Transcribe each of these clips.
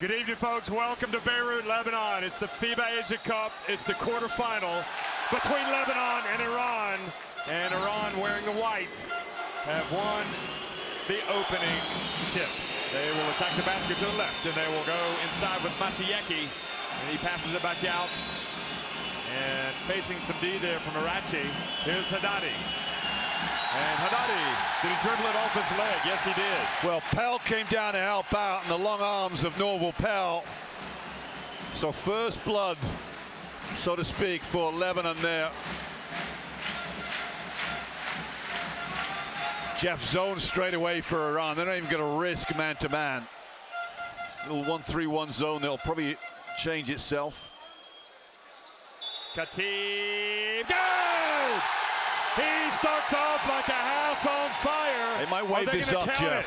Good evening, folks. Welcome to Beirut, Lebanon. It's the FIBA Asia Cup. It's the quarterfinal between Lebanon and Iran. And Iran, wearing the white, have won the opening tip. They will attack the basket to the left, and they will go inside with Mashieki. And he passes it back out. And facing some D there from Arachi, here's Haddadi. And Haddadi, did he dribble it off his leg? Yes, he did. Well, Pell came down to help out in the long arms of Norval Pell. So first blood, so to speak, for Lebanon there. Jeff zone straight away for Iran. They're not even going to risk man-to-man. Little 1-3-1 zone that'll probably change itself. Khatib, good! He starts off like a house on fire. They might wave this off, Jeff.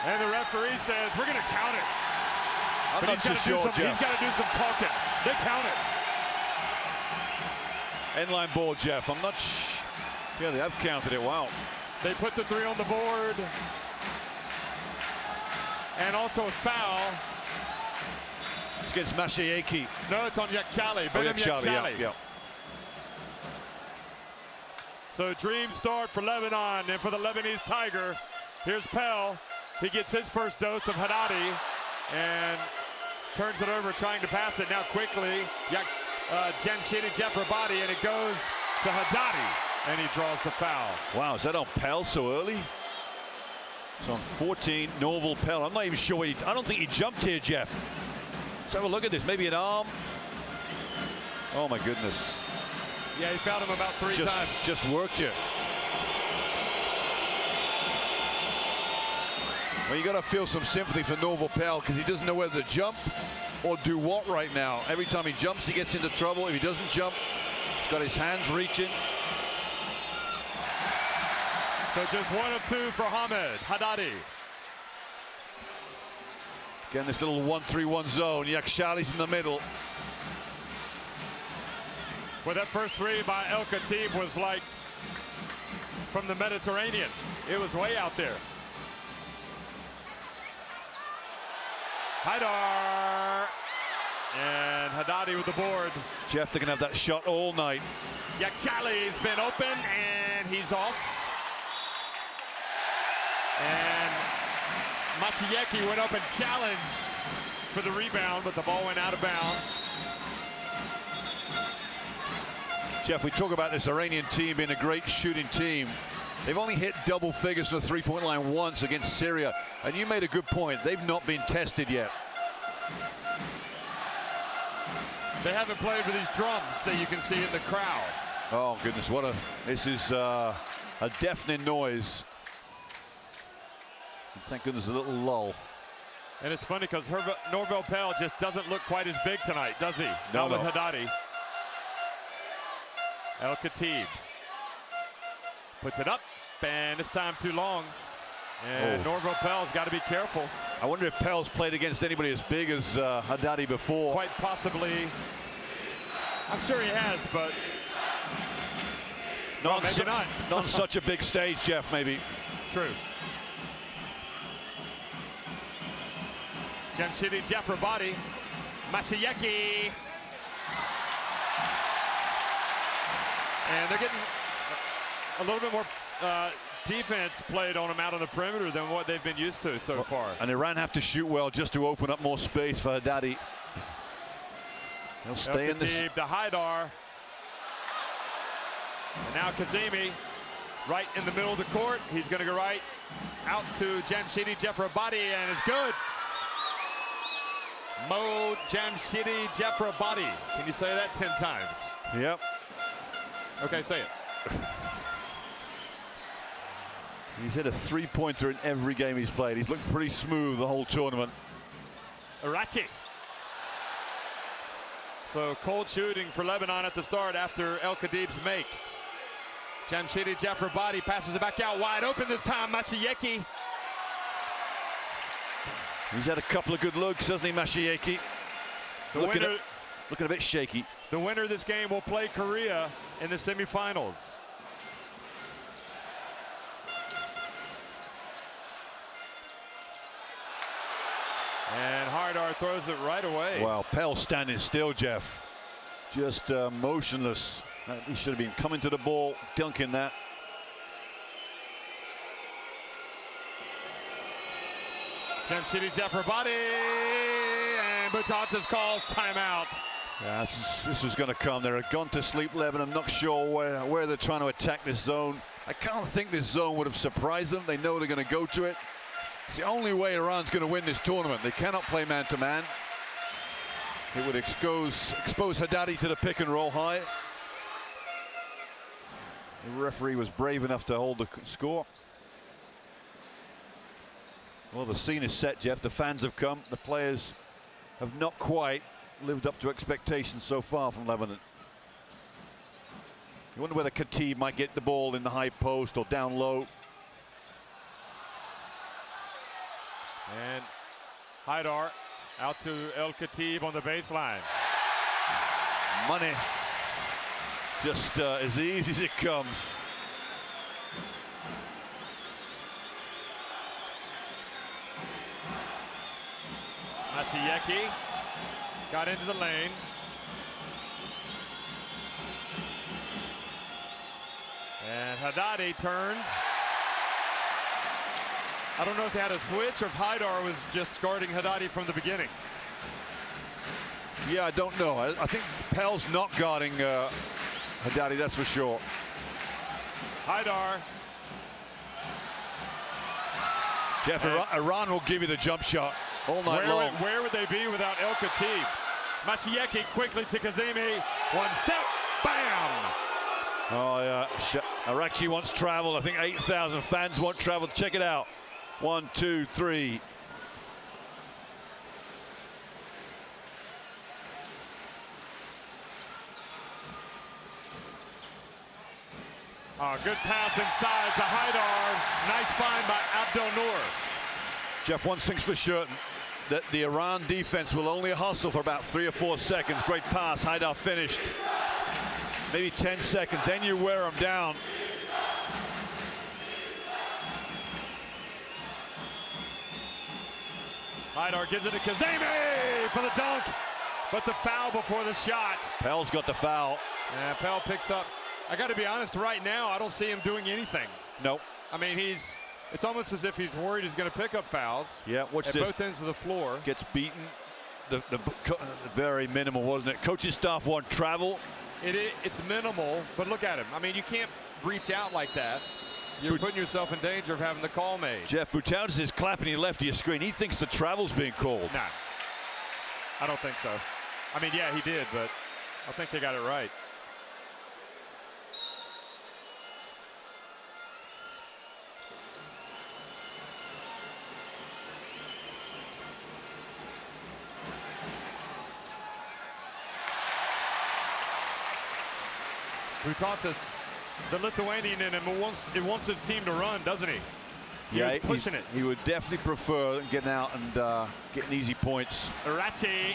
And the referee says, we're going to count it. I'm not too sure, Jeff. He's got to do some talking. They count it. End-line ball, Jeff. I'm not yeah, they have counted it. Wow. They put the three on the board. And also a foul. It's against Mashieki. No, it's on Yakhchali. Yakhchali, yeah. So dream start for Lebanon and for the Lebanese Tiger. Here's Pell. He gets his first dose of Haddadi and turns it over, trying to pass it now quickly. Jamshidi Jeffrabadi, and it goes to Haddadi, and he draws the foul. Wow, is that on Pell so early? It's on 14, Norval Pell. I'm not even sure. I don't think he jumped here, Jeff. Let's have a look at this. Maybe an arm. Oh, my goodness. Yeah, he fouled him about three times. Just worked it. Well, you got to feel some sympathy for Norval Pell because he doesn't know whether to jump or do what right now. Every time he jumps, he gets into trouble. If he doesn't jump, he's got his hands reaching. So just 1 of 2 for Hamed Haddadi. Again, this little 1-3-1 zone. Yakhchali's in the middle. Well, that first three by El Khatib was like from the Mediterranean. It was way out there. Haidar. And Haddadi with the board. Jeff, they're going to have that shot all night. Yakhchali's been open, and he's off. And Mashieki went up and challenged for the rebound, but the ball went out of bounds. Jeff, we talk about this Iranian team being a great shooting team. They've only hit double figures from the three-point line once against Syria. And you made a good point. They've not been tested yet. They haven't played with these drums that you can see in the crowd. Oh, goodness. This is a deafening noise. And thank goodness, a little lull. And it's funny because Norval Pell just doesn't look quite as big tonight, does he? No, Not with Haddadi. El Khatib puts it up, and this time too long. And Norval Pell's got to be careful. I wonder if Pell's played against anybody as big as Haddadi before. Quite possibly. I'm sure he has, but maybe not. Not on such a big stage, Jeff, maybe. True. Jamshidi Jeffrabadi, Mashieki. And they're getting a little bit more defense played on them out on the perimeter than what they've been used to so far. And Iran have to shoot well just to open up more space for Haddadi. He'll stay in this. To Haidar. And now Kazemi right in the middle of the court. He's going to go right out to Jamshidi Jeffrabadi, and it's good. Mo Jamshidi Jeffrabadi. Can you say that 10 times? Yep. Okay, say it. He's hit a three-pointer in every game he's played. He's looked pretty smooth the whole tournament. Arachi. So cold shooting for Lebanon at the start after El Khatib's make. Jamshidi Jeffrabadi passes it back out wide open this time. Mashieki. He's had a couple of good looks, hasn't he, Mashieki? Looking a bit shaky. The winner of this game will play Korea in the semifinals. And Haidar throws it right away. Wow, Pell standing still, Jeff. Just motionless. He should have been coming to the ball, dunking that. Jamshidi Jafrabadi, and Boutantas calls timeout. Yeah, this was going to come. They're gone to sleep, Lebanon. I'm not sure where they're trying to attack this zone. I can't think this zone would have surprised them. They know they're going to go to it. It's the only way Iran's going to win this tournament. They cannot play man-to-man. It would expose Haddadi to the pick and roll high. The referee was brave enough to hold the score. Well, the scene is set, Jeff. The fans have come. The players have not quite lived up to expectations so far from Lebanon. You wonder whether Khatib might get the ball in the high post or down low. And Haidar out to El Khatib on the baseline. Money. Just as easy as it comes. Mashieki got into the lane. And Haddadi turns. I don't know if they had a switch or if Haidar was just guarding Haddadi from the beginning. Yeah, I don't know. I think Pell's not guarding Haddadi, that's for sure. Haidar. Jeff, Iran will give you the jump shot all night long. Where would they be without El Khatib? Mashieki quickly to Kazemi. One step. Bam! Oh, yeah. Arakchi wants travel. I think 8,000 fans want travel. Check it out. 1, 2, 3. Oh, good pass inside to Haidar. Nice find by Abdel Noor. Jeff, one thing's for certain, that the Iran defense will only hustle for about 3 or 4 seconds. Great pass. Haidar finished. Maybe 10 seconds. Then you wear them down. Haidar gives it to Kazemi for the dunk, but the foul before the shot. Pell's got the foul. And Pell picks up. I got to be honest, right now, I don't see him doing anything. Nope. I mean, it's almost as if he's worried he's going to pick up fouls. Yeah, watch at this. Both ends of the floor. Gets beaten. Very minimal, wasn't it? Coaching staff want travel. It's minimal, but look at him. I mean, you can't reach out like that. You're putting yourself in danger of having the call made. Jeff, Boutantas is clapping to your left of your screen. He thinks the travel's being called. Nah, I don't think so. I mean, yeah, he did, but I think they got it right. Boutantas, the Lithuanian in him, wants his team to run, doesn't he? He's pushing it. He would definitely prefer getting out and getting easy points. Arati.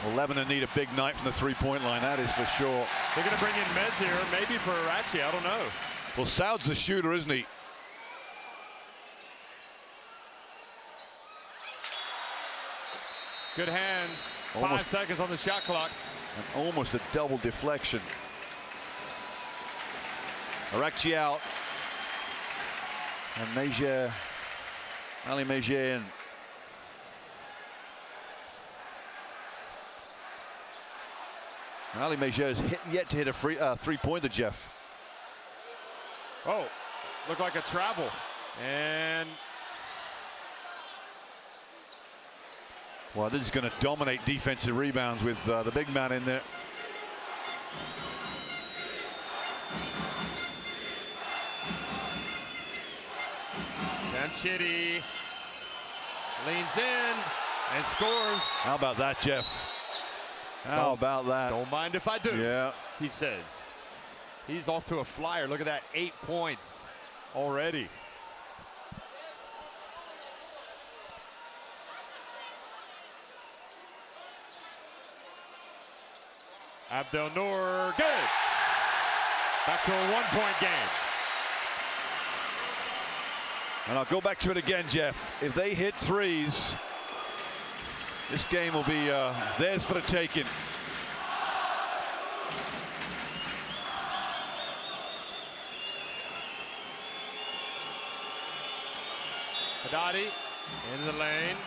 Well, Lebanon need a big night from the three-point line, that is for sure. They're going to bring in Mez here, maybe for Arati, I don't know. Well, Saud's the shooter, isn't he? Good hands. Almost 5 seconds on the shot clock. And almost a double deflection. Arakchi out. And Mejer, Ali Mejer in. Ali Mejer has yet to hit a three-pointer, Jeff. Oh, looked like a travel. And well, this is going to dominate defensive rebounds with the big man in there. Jamshidi leans in and scores. How about that, Jeff? How about that? Don't mind if I do. Yeah. He says. He's off to a flyer. Look at that, 8 points already. Abdel Noor, good. Back to a 1-point game. And I'll go back to it again, Jeff. If they hit threes, this game will be theirs for the taking. Haddadi into the lane.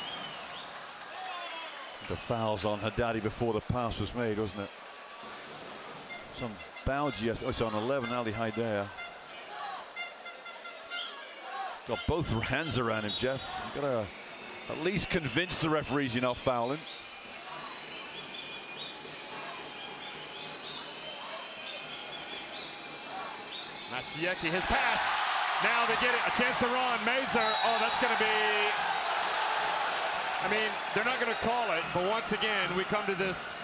The fouls on Haddadi before the pass was made, wasn't it? Some bounce, yes. Oh, it's on 11, Ali Haidar. Got both hands around him, Jeff. You've got to at least convince the referees you're not fouling. Mashieki, his pass. Now they get it, a chance to run. Mazur, oh, that's going to be, I mean, they're not going to call it, but once again, we come to this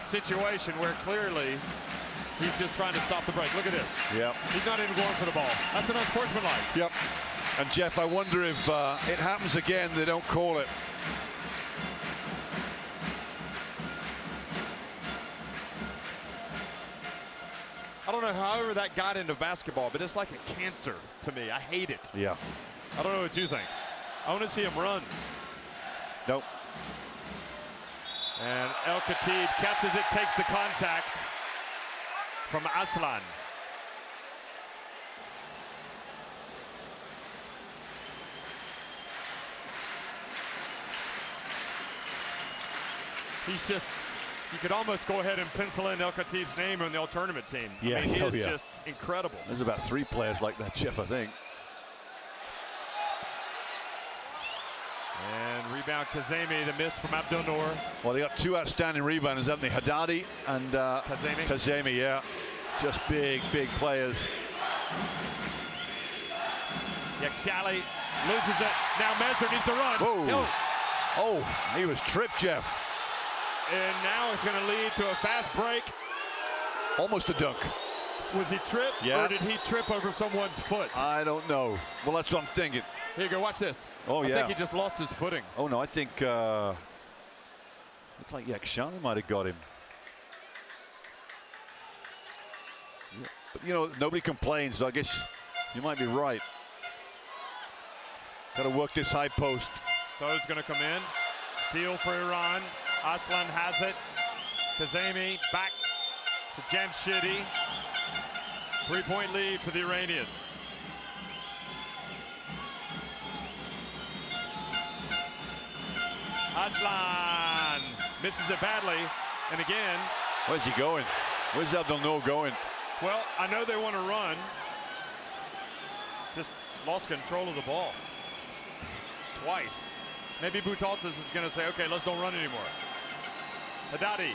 situation where clearly he's just trying to stop the break. Look at this. Yep. He's not even going for the ball. That's an unsportsmanlike. Yep. And Jeff, I wonder if it happens again, they don't call it. I don't know however that got into basketball, but it's like a cancer to me. I hate it. Yeah. I don't know what you think. I want to see him run. Nope. And El Khatib catches it, takes the contact from Aslan. He's just, you could almost go ahead and pencil in El Khatib's name on the all-tournament team. Yeah, I mean, he is just incredible. There's about 3 players like that, Jeff, I think. And rebound Kazemi, the miss from Abdel Noor. Well, they got 2 outstanding rebounders, haven't they? Haddadi and Kazemi. Kazemi, yeah. Just big, big players. Yakshali loses it. Now Mazur needs to run. Whoa. Oh, he was tripped, Jeff. And now it's going to lead to a fast break. Almost a dunk. Was he tripped? Yeah. Or did he trip over someone's foot? I don't know. Well, that's what I'm thinking. Here you go, watch this. Oh, yeah. I think he just lost his footing. Oh, no, I think looks like Yakshani might have got him. Yeah. But, you know, nobody complains, so I guess you might be right. Got to work this high post. So it's going to come in. Steal for Iran. Aslan has it. Kazemi back to Jamshidi. 3-point lead for the Iranians. Aslan misses it badly. And again. Where's he going? Where's Abdel Noor going? Well, I know they want to run. Just lost control of the ball. Twice. Maybe Butaltzes is going to say, okay, let's don't run anymore. Haddadi.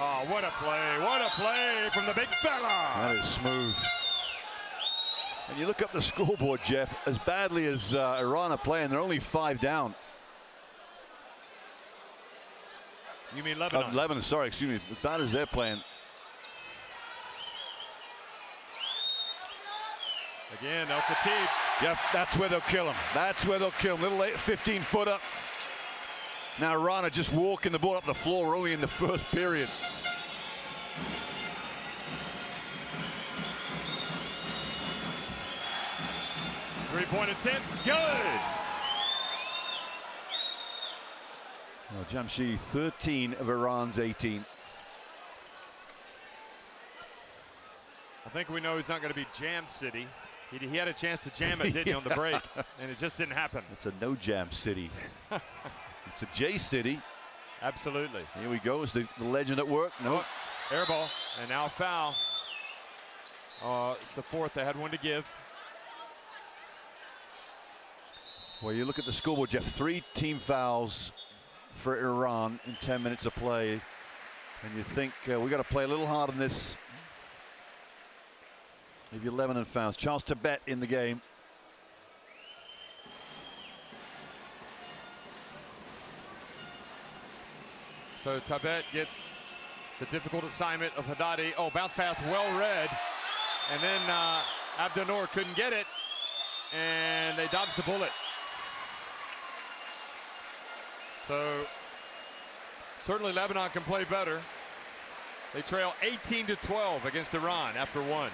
Oh, what a play. What a play from the big fella. That is smooth. And you look up the scoreboard, Jeff, as badly as Iran are playing, they're only 5 down. You mean Lebanon? Lebanon, sorry, excuse me. As bad as they're playing. Again, El Khatib. Yep, that's where they'll kill him. That's where they'll kill him. Little 15-footer. Now Iran are just walking the ball up the floor only in the first period. Three-point attempt, good. Well, Jamshidi, 13 of Iran's 18. I think we know he's not going to be Jam City. He had a chance to jam it, didn't he, on the break? And it just didn't happen. It's a no jam city. It's a J City. Absolutely. Here we go. Is the legend at work? No. Oh, air ball. And now a foul. It's the 4th. They had one to give. Well, you look at the scoreboard, Jeff. 3 team fouls for Iran in 10 minutes of play. And you think we got to play a little hard on this. If you're Lebanon fans. Charles Tibet in the game. So Tibet gets the difficult assignment of Haddadi. Oh, bounce pass, well read. And then Abdel Noor couldn't get it. And they dodged the bullet. So certainly Lebanon can play better. They trail 18-12 against Iran after 1.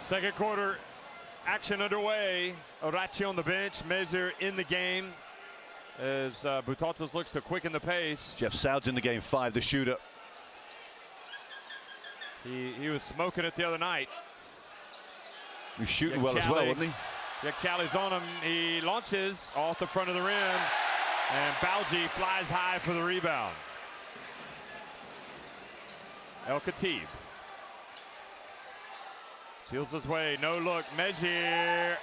Second quarter action underway. Orachi on the bench, Measure in the game as Butatos looks to quicken the pace. Jeff Soud's in the game, 5, the shooter. He was smoking it the other night. He was shooting well as well, wasn't he? Yakchali's on him. He launches off the front of the rim, and Balji flies high for the rebound. El Khatib feels his way, no look, Measure.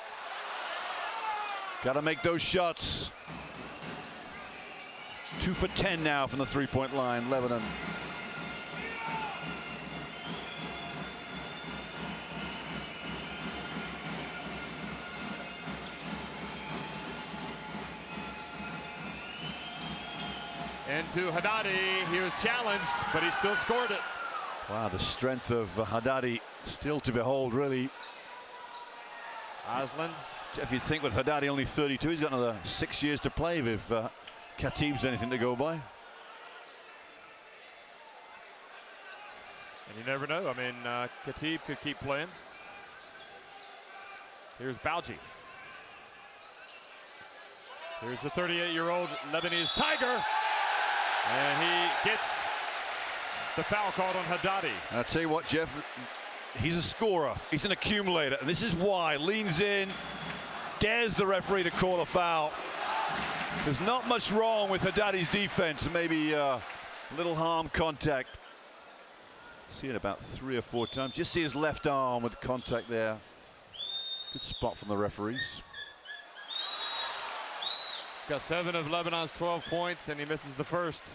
Got to make those shots. 2 for 10 now from the three-point line, Lebanon. Into Haddadi, he was challenged, but he still scored it. Wow, the strength of Haddadi still to behold, really. Aslan. Jeff, you'd think with Haddadi only 32, he's got another 6 years to play if Khatib's anything to go by. And you never know. I mean, Khatib could keep playing. Here's Balji. Here's the 38-year-old Lebanese Tiger. And he gets the foul called on Haddadi. I'll tell you what, Jeff, he's a scorer. He's an accumulator. And this is why. Leans in, dares the referee to call a foul. There's not much wrong with Haddadi's defense. Maybe a little harm contact. See it about 3 or 4 times. Just see his left arm with contact there. Good spot from the referees. Got 7 of Lebanon's 12 points, and he misses the first.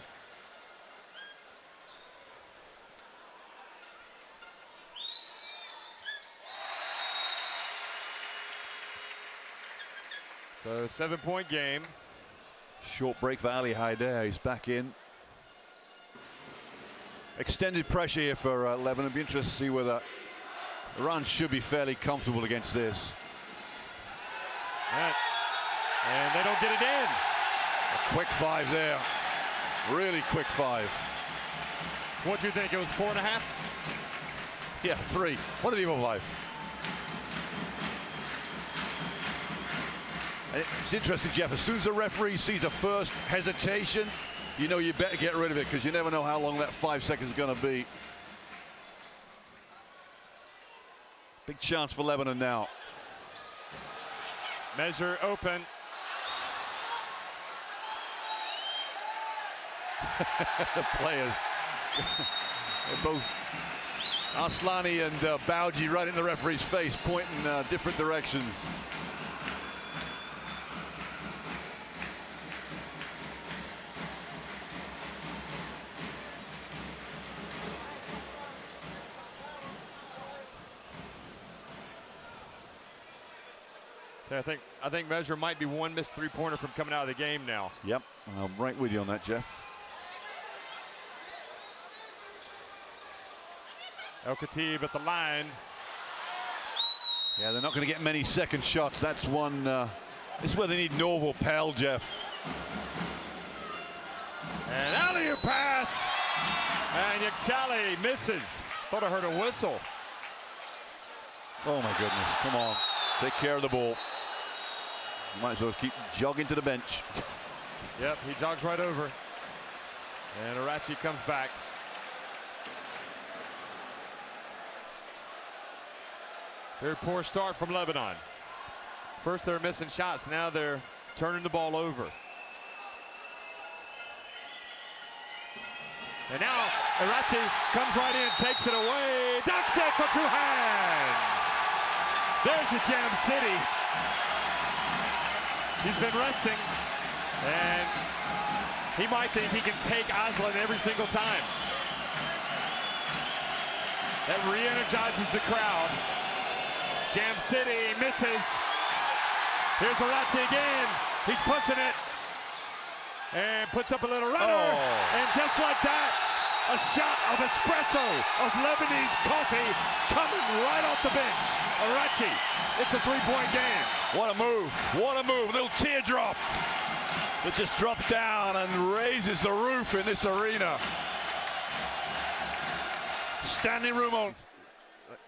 So 7-point game. Short break for Ali Haider. He's back in. Extended pressure here for Lebanon. Be interested to see whether Iran should be fairly comfortable against this. And they don't get it in. A quick 5 there. Really quick 5. What do you think? It was 4.5? Yeah, 3. What did he go 5? It's interesting, Jeff. As soon as the referee sees a first hesitation, you know you better get rid of it because you never know how long that 5 seconds is going to be. Big chance for Lebanon now. Measure open. The players, they're both Aslani and Bauji right in the referee's face, pointing different directions. I think Measure might be one missed three-pointer from coming out of the game now. Yep, I'm right with you on that, Jeff. El Khatib at the line. Yeah, they're not going to get many second shots. That's one. This is where they need Norval Pell, Jeff. And alley-oop pass. And Yakchali misses. Thought I heard a whistle. Oh my goodness! Come on, take care of the ball. Might as well keep jogging to the bench. Yep, he jogs right over. And Arachi comes back. Very poor start from Lebanon. First they're missing shots, now they're turning the ball over. And now Arachi comes right in, takes it away, ducks it for 2 hands. There's the Jam City. He's been resting, and he might think he can take Aslan every single time. That re-energizes the crowd. Jam City misses. Here's Arachi again. He's pushing it. And puts up a little runner. Oh. And just like that, a shot of espresso of Lebanese coffee coming right off the bench. Arachi, it's a three-point game. What a move. What a move. A little teardrop that just drops down and raises the roof in this arena. Standing room on.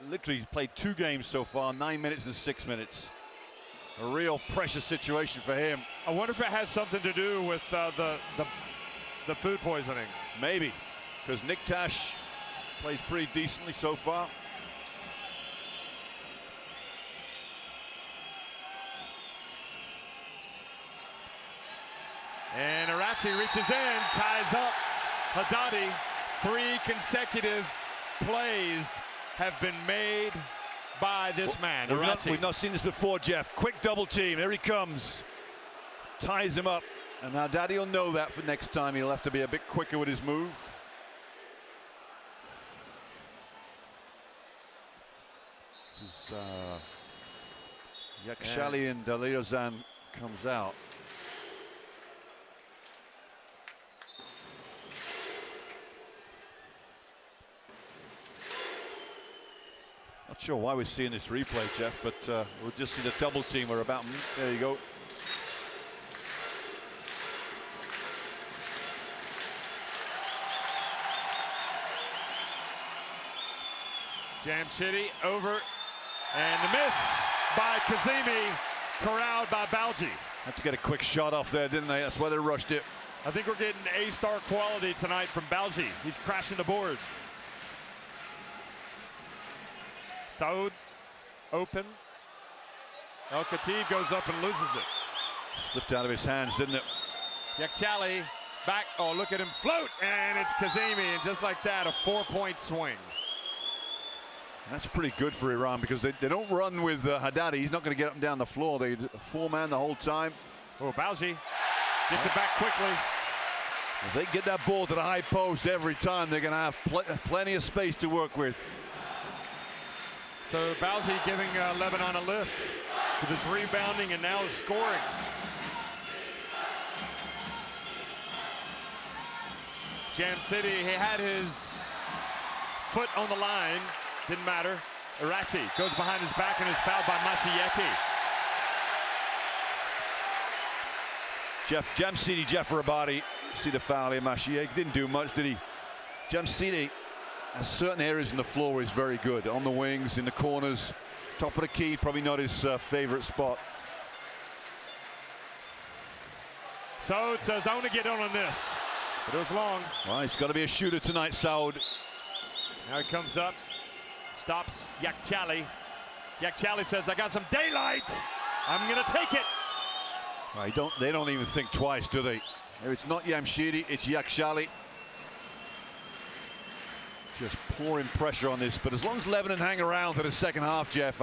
Literally played 2 games so far, 9 minutes and 6 minutes. A real pressure situation for him. I wonder if it has something to do with the food poisoning. Maybe, because Nick Tash plays pretty decently so far. And Arachi reaches in, ties up Haddadi. 3 consecutive plays have been made by this man, Arachi. We've not seen this before, Jeff. Quick double team, here he comes. Ties him up, and now Daddy will know that for next time. He'll have to be a bit quicker with his move. This is Yakshali and Daliozan comes out. Not sure why we're seeing this replay, Jeff, but we'll just see the double team. We're about, there you go. Jamshidi over, and the miss by Kazemi, corralled by Balji. Had to get a quick shot off there, didn't they? That's why they rushed it. I think we're getting A-star quality tonight from Balji. He's crashing the boards. Saud open. El Khatib goes up and loses it. Slipped out of his hands, didn't it? Yakchali back. Oh, look at him float, and it's Kazemi, and just like that, a 4-point swing. That's pretty good for Iran because they don't run with Haddadi. He's not going to get up and down the floor. They 4-man the whole time. Oh, Balji gets it back quickly. If they get that ball to the high post every time, they're going to have plenty of space to work with. So Balji giving Lebanon a lift with his rebounding and now his scoring. Jam City, he had his foot on the line, didn't matter. Arachi goes behind his back and is fouled by Mashieki. Jamsidi Jeff Rabadi, see the foul here. Mashieki didn't do much, did he? Jamsidi has certain areas in the floor where he's very good. On the wings, in the corners, top of the key, probably not his favorite spot. So it says, I want to get on this. But it was long. Well, he's got to be a shooter tonight, Saud. Now he comes up, stops Yakchali. Yakchali says, I got some daylight. I'm going to take it. Well, they don't even think twice, do they? It's not Jamshidi, it's Yakshali. Just pouring pressure on this, but as long as Lebanon hang around for the second half, Jeff,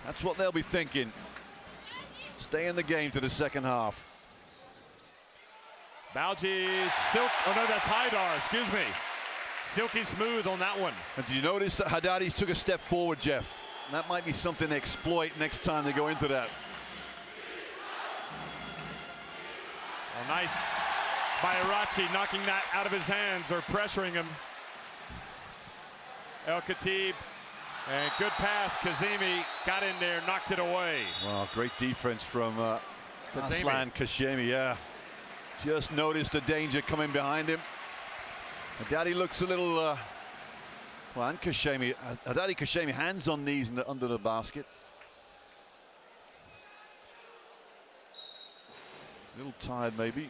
that's what they'll be thinking. Stay in the game to the second half. Balji, oh no, that's Haidar, excuse me. Silky smooth on that one. And did you notice that Haddadi's took a step forward, Jeff? That might be something they exploit next time they go into that. Oh, nice by Arachi, knocking that out of his hands or pressuring him. El Khatib, and good pass. Kazemi got in there, knocked it away. Well, great defense from Aslan Kashemi, yeah. Just noticed the danger coming behind him. Haddadi looks a little, well, and Kashemi, Haddadi Kashemi, hands on knees under the basket. A little tired, maybe.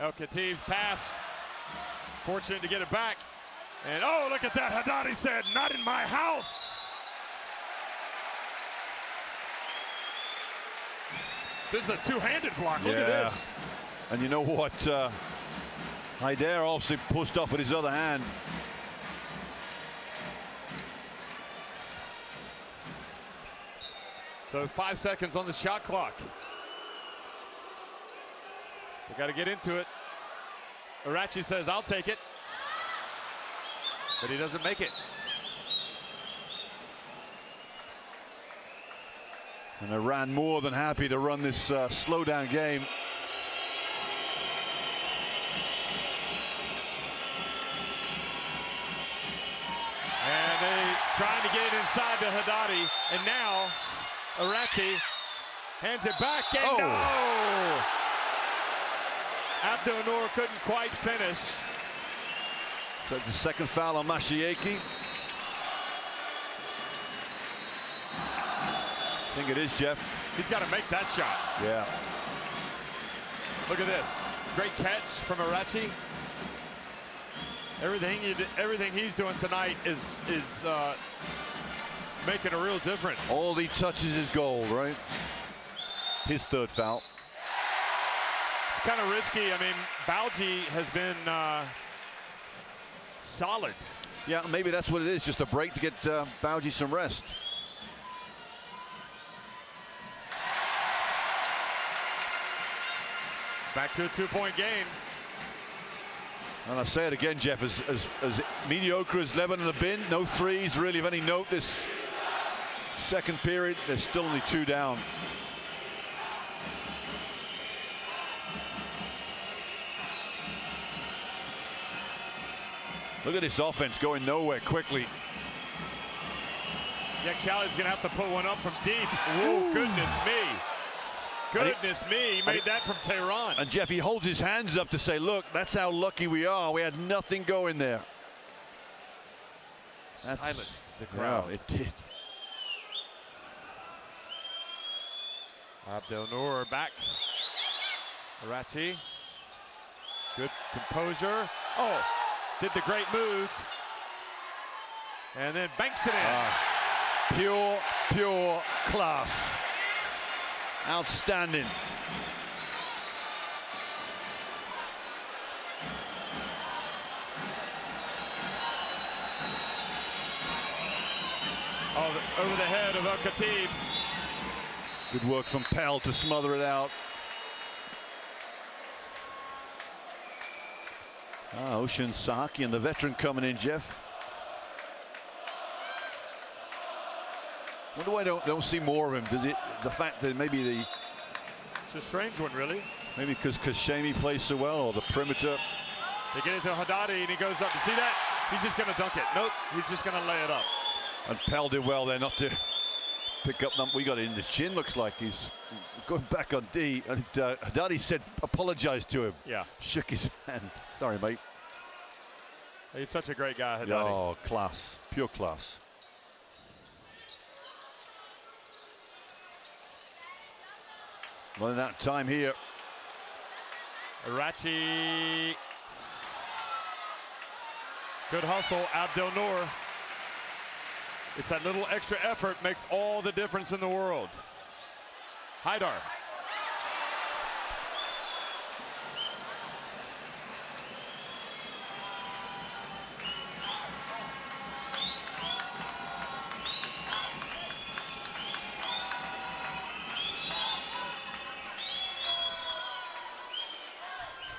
El Khatib's pass, fortunate to get it back. And oh, look at that, Haddadi said, not in my house. This is a two-handed block, look at this. And you know what, Haider also pushed off with his other hand. So 5 seconds on the shot clock. They got to get into it. Arachi says, I'll take it. but he doesn't make it. And Iran more than happy to run this slow-down game. And they trying to get it inside to Haddadi, and now Arachi hands it back, and no! Abdel Noor couldn't quite finish. So the second foul on Mashiaki. I think it is, Jeff. He's got to make that shot. Yeah. Look at this. Great catch from Arachi. Everything he's doing tonight is making a real difference. All he touches is gold, right? His third foul. It's kind of risky. I mean, Bauji has been solid. Yeah, maybe that's what it is. Just a break to get Bauji some rest. Back to a two-point game. And I say it again, Jeff, as mediocre as Lebanon have been, no threes really of any note this second period. There's still only 2 down. Look at this offense going nowhere quickly. Yakshali's going to have to put one up from deep. Oh, goodness me. Goodness me, he made that from Tehran. And Jeff, he holds his hands up to say, look, that's how lucky we are. We had nothing going there. Silenced the crowd. Yeah, it did. Abdel Noor back. Arachi. Good composure. Oh, did the great move. And then banks it in. Pure class. Outstanding. Oh, over the head of Al-Khatib. Good work from Pell to smother it out. Ocean Sahaki and the veteran coming in, Jeff. Wonder why I don't see more of him. Does it the fact that maybe it's a strange one, really. Maybe because Kashemi plays so well, or the perimeter. They get it to Haddadi and he goes up. You see that? He's just going to dunk it. Nope, he's just going to lay it up. And Pell did well there not to pick up. We got it in the chin. Looks like he's going back on D. And Haddadi said, apologized to him. Yeah. Shook his hand. Sorry, mate. He's such a great guy, Haddadi. Oh, class. Pure class. Running out of time here. Arachi. Good hustle, Abdel Noor. It's that little extra effort makes all the difference in the world. Haidar.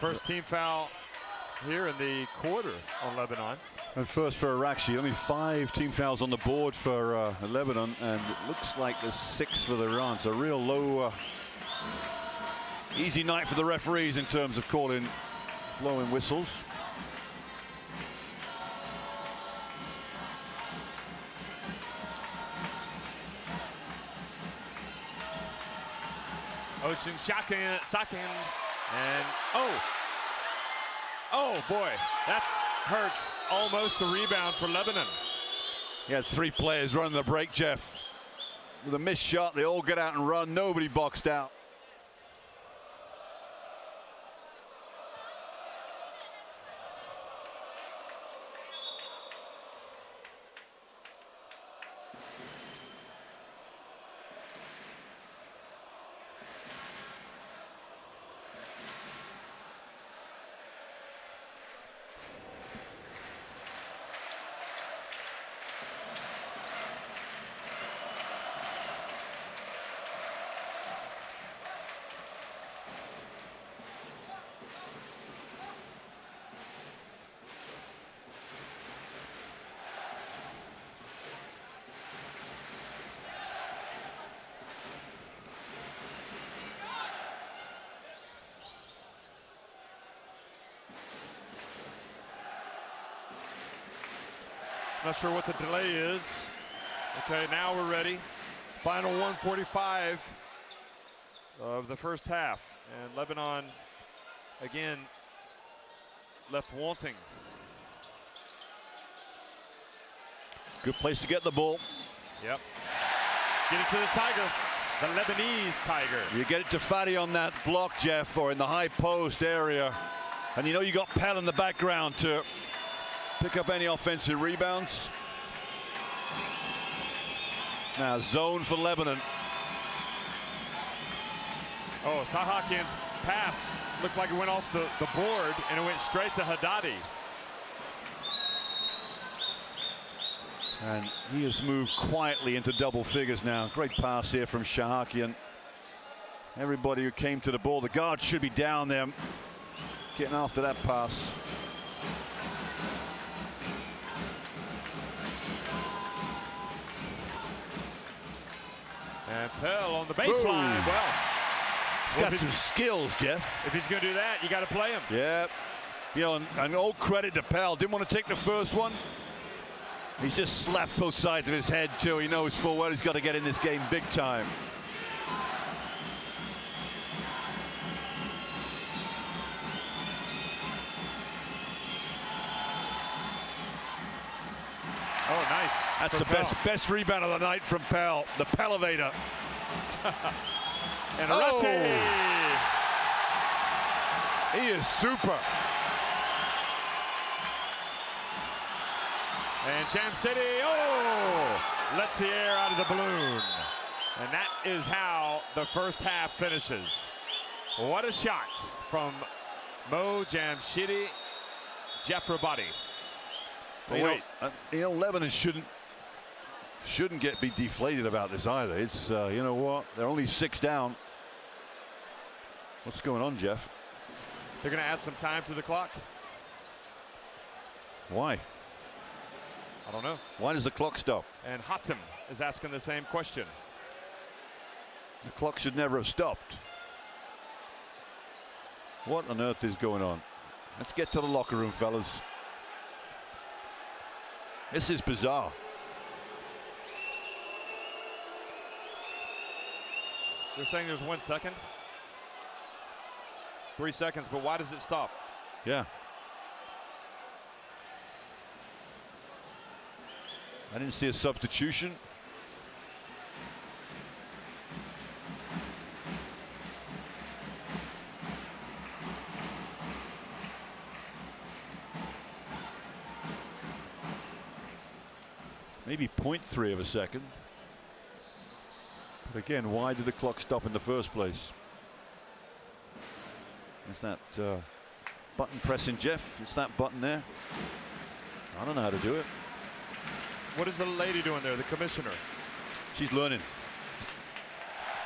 First team foul here in the quarter on Lebanon. And first for Arachi. Only 5 team fouls on the board for Lebanon, and it looks like there's 6 for the Iran. So a real low, easy night for the referees in terms of blowing whistles. Ocean Sakin, and oh boy, that hurts. Almost a rebound for Lebanon. He had 3 players running the break, Jeff. With a missed shot, they all get out and run. Nobody boxed out. Not sure what the delay is. Okay, now we're ready. Final 1:45 of the first half. And Lebanon, again, left wanting. Good place to get the ball. Yep. Get it to the Tiger, the Lebanese Tiger. You get it to Fadi on that block, Jeff, or in the high post area. And you know you got Pell in the background to pick up any offensive rebounds. Now zone for Lebanon. Oh, Sahakian's pass looked like it went off the board and it went straight to Haddadi. And he has moved quietly into double figures now. Great pass here from Sahakian. Everybody who came to the ball, the guard should be down there getting after that pass. And Pell on the baseline. Boom. Well, He's got some skills, Jeff. If he's going to do that, you got to play him. Yeah. You know, and all credit to Pell. Didn't want to take the first one. He's just slapped both sides of his head, too. He knows full well he's got to get in this game big time. Oh, nice. That's the best rebound of the night from Pell. The Pellevator. And Arate. He is super. And Jam City, lets the air out of the balloon. And that is how the first half finishes. What a shot from Mo Jamshidi Jeffrabadi. Wait, you know, Lebanon shouldn't be deflated about this either. It's you know what? They're only 6 down. What's going on, Jeff? They're going to add some time to the clock. Why? I don't know. Why does the clock stop? And Hatem is asking the same question. The clock should never have stopped. What on earth is going on? Let's get to the locker room, fellas. This is bizarre. They're saying there's 1 second. 3 seconds, but why does it stop? Yeah. I didn't see a substitution. Maybe 0.3 of a second. But again, why did the clock stop in the first place? Is that button pressing, Jeff? It's that button there. I don't know how to do it. What is the lady doing there, the commissioner? She's learning.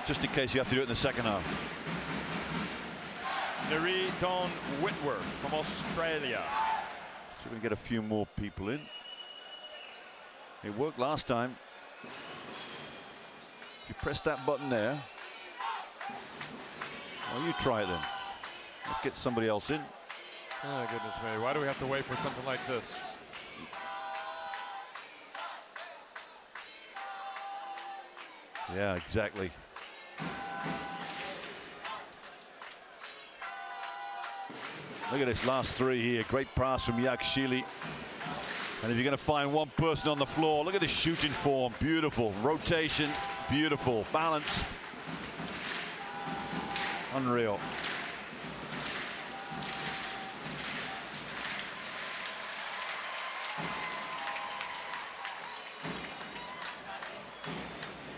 Just in case you have to do it in the second half. Neri Don Whitworth from Australia. So we're going to get a few more people in. It worked last time. If you press that button there. Well, you try it then. Let's get somebody else in. Oh, goodness me. Why do we have to wait for something like this? Yeah, exactly. Look at this last three here. Great pass from Yakshili. And if you're going to find one person on the floor, look at the shooting form. Beautiful. Rotation. Beautiful. Balance. Unreal.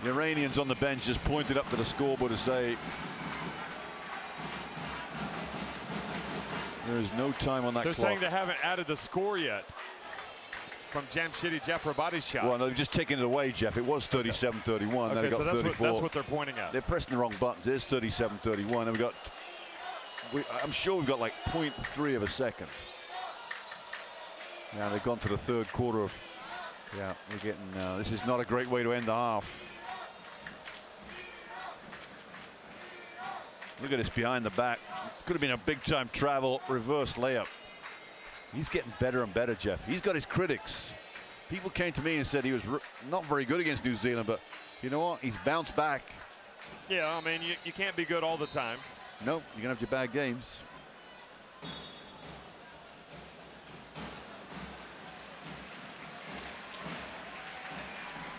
The Iranians on the bench just pointed up to the scoreboard to say there is no time on that They're clock. saying they haven't added the score yet from Jamshidi Jeffrabadi's shot. Well, they've just taken it away, Jeff. It was 37-31. Okay, then they got so 34. that's what they're pointing at. They're pressing the wrong buttons. It is 37-31. And I'm sure we've got like 0.3 of a second. Now they've gone to the third quarter of. Yeah, we're getting. This is not a great way to end the half. Look at this behind the back. Could have been a big time travel reverse layup. He's getting better and better, Jeff. He's got his critics. People came to me and said he was not very good against New Zealand, but you know what? He's bounced back. Yeah, I mean, you can't be good all the time. Nope, you're going to have your bad games.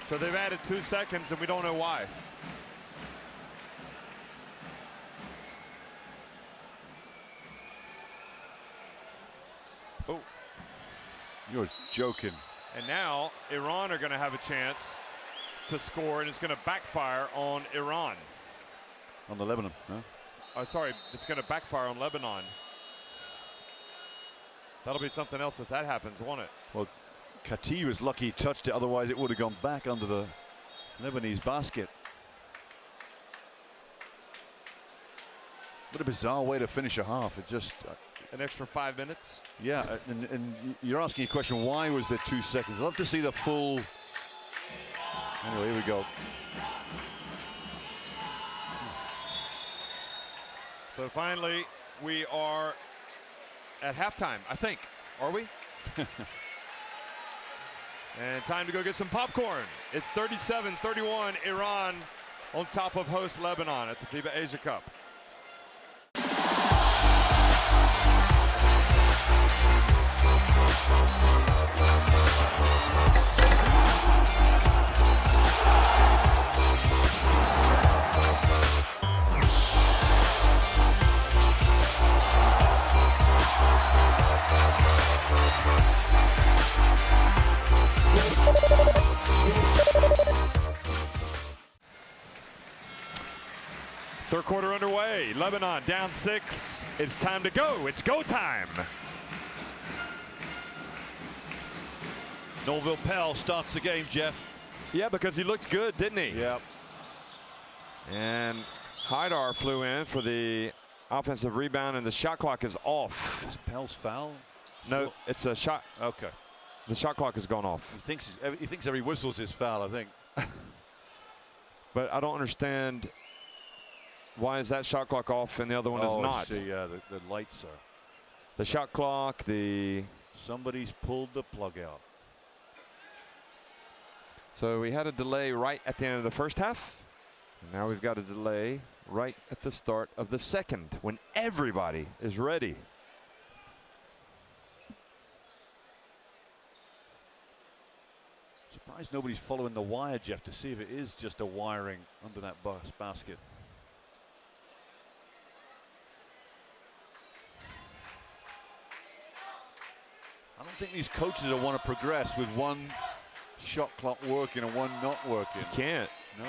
So they've added 2 seconds, and we don't know why. Oh. You're joking. And now Iran are going to have a chance to score, and it's going to backfire on Iran. On the Lebanon, no? Sorry, it's going to backfire on Lebanon. That'll be something else if that happens, won't it? Well, Kati was lucky he touched it, otherwise it would have gone back under the Lebanese basket. What a bizarre way to finish a half. It just an extra 5 minutes. Yeah, and you're asking a question, why was there 2 seconds? I'd love to see the full. Anyway, here we go. So finally, we are at halftime, I think. Are we? And time to go get some popcorn. It's 37-31, Iran on top of host Lebanon at the FIBA Asia Cup. Third quarter underway. Lebanon down 6. It's time to go. It's go time. Norville Pell starts the game, Jeff. Yeah, because he looked good, didn't he? Yep. And Haidar flew in for the offensive rebound, and the shot clock is off. Is Pell's foul? No, Sure. it's a shot. Okay. The shot clock has gone off. He thinks every whistle's his foul, I think. But I don't understand, why is that shot clock off and the other one is not? See, yeah, the lights are. The shot clock, Somebody's pulled the plug out. So we had a delay right at the end of the first half. And now we've got a delay right at the start of the second when everybody is ready. Surprised nobody's following the wire, Jeff, to see if it is just a wiring under that basket. I don't think these coaches will want to progress with one shot clock working and one not working. You can't. No.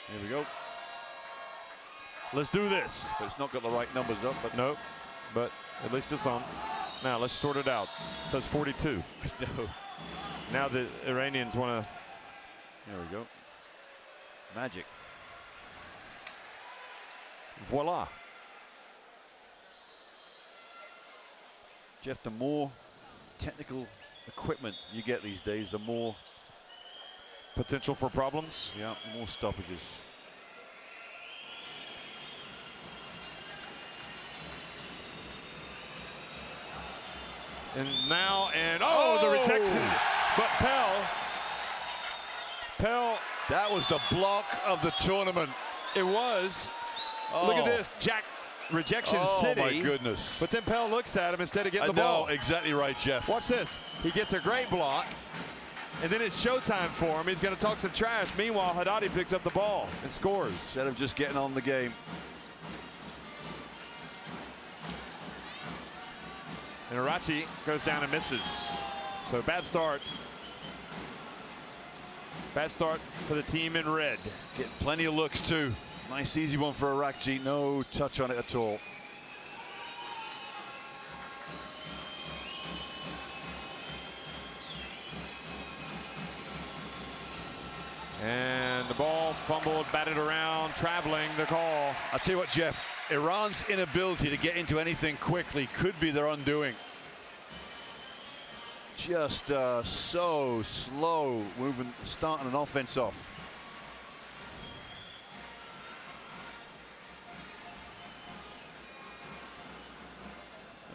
Here we go. Let's do this. But it's not got the right numbers up. But nope. But at least it's on. Now let's sort it out. It says 42. No. Now the Iranians want to. There we go. Magic. Voila. Jeff, the more technical equipment you get these days, the more potential for problems. Yeah, more stoppages. And now, the rejection. But Pell. That was the block of the tournament. It was. Oh. Look at this, Jack. Rejection City. Oh my goodness. But then Pell looks at him instead of getting the ball. Exactly right, Jeff. Watch this. He gets a great block. And then it's showtime for him. He's going to talk some trash. Meanwhile, Haddadi picks up the ball and scores. Instead of just getting on the game. And Arachi goes down and misses. So bad start. Bad start for the team in red. Getting plenty of looks too. Nice easy one for Arachi. No touch on it at all. And the ball fumbled, batted around, traveling the call. I'll tell you what, Jeff, Iran's inability to get into anything quickly could be their undoing. Just so slow moving, starting an offense off.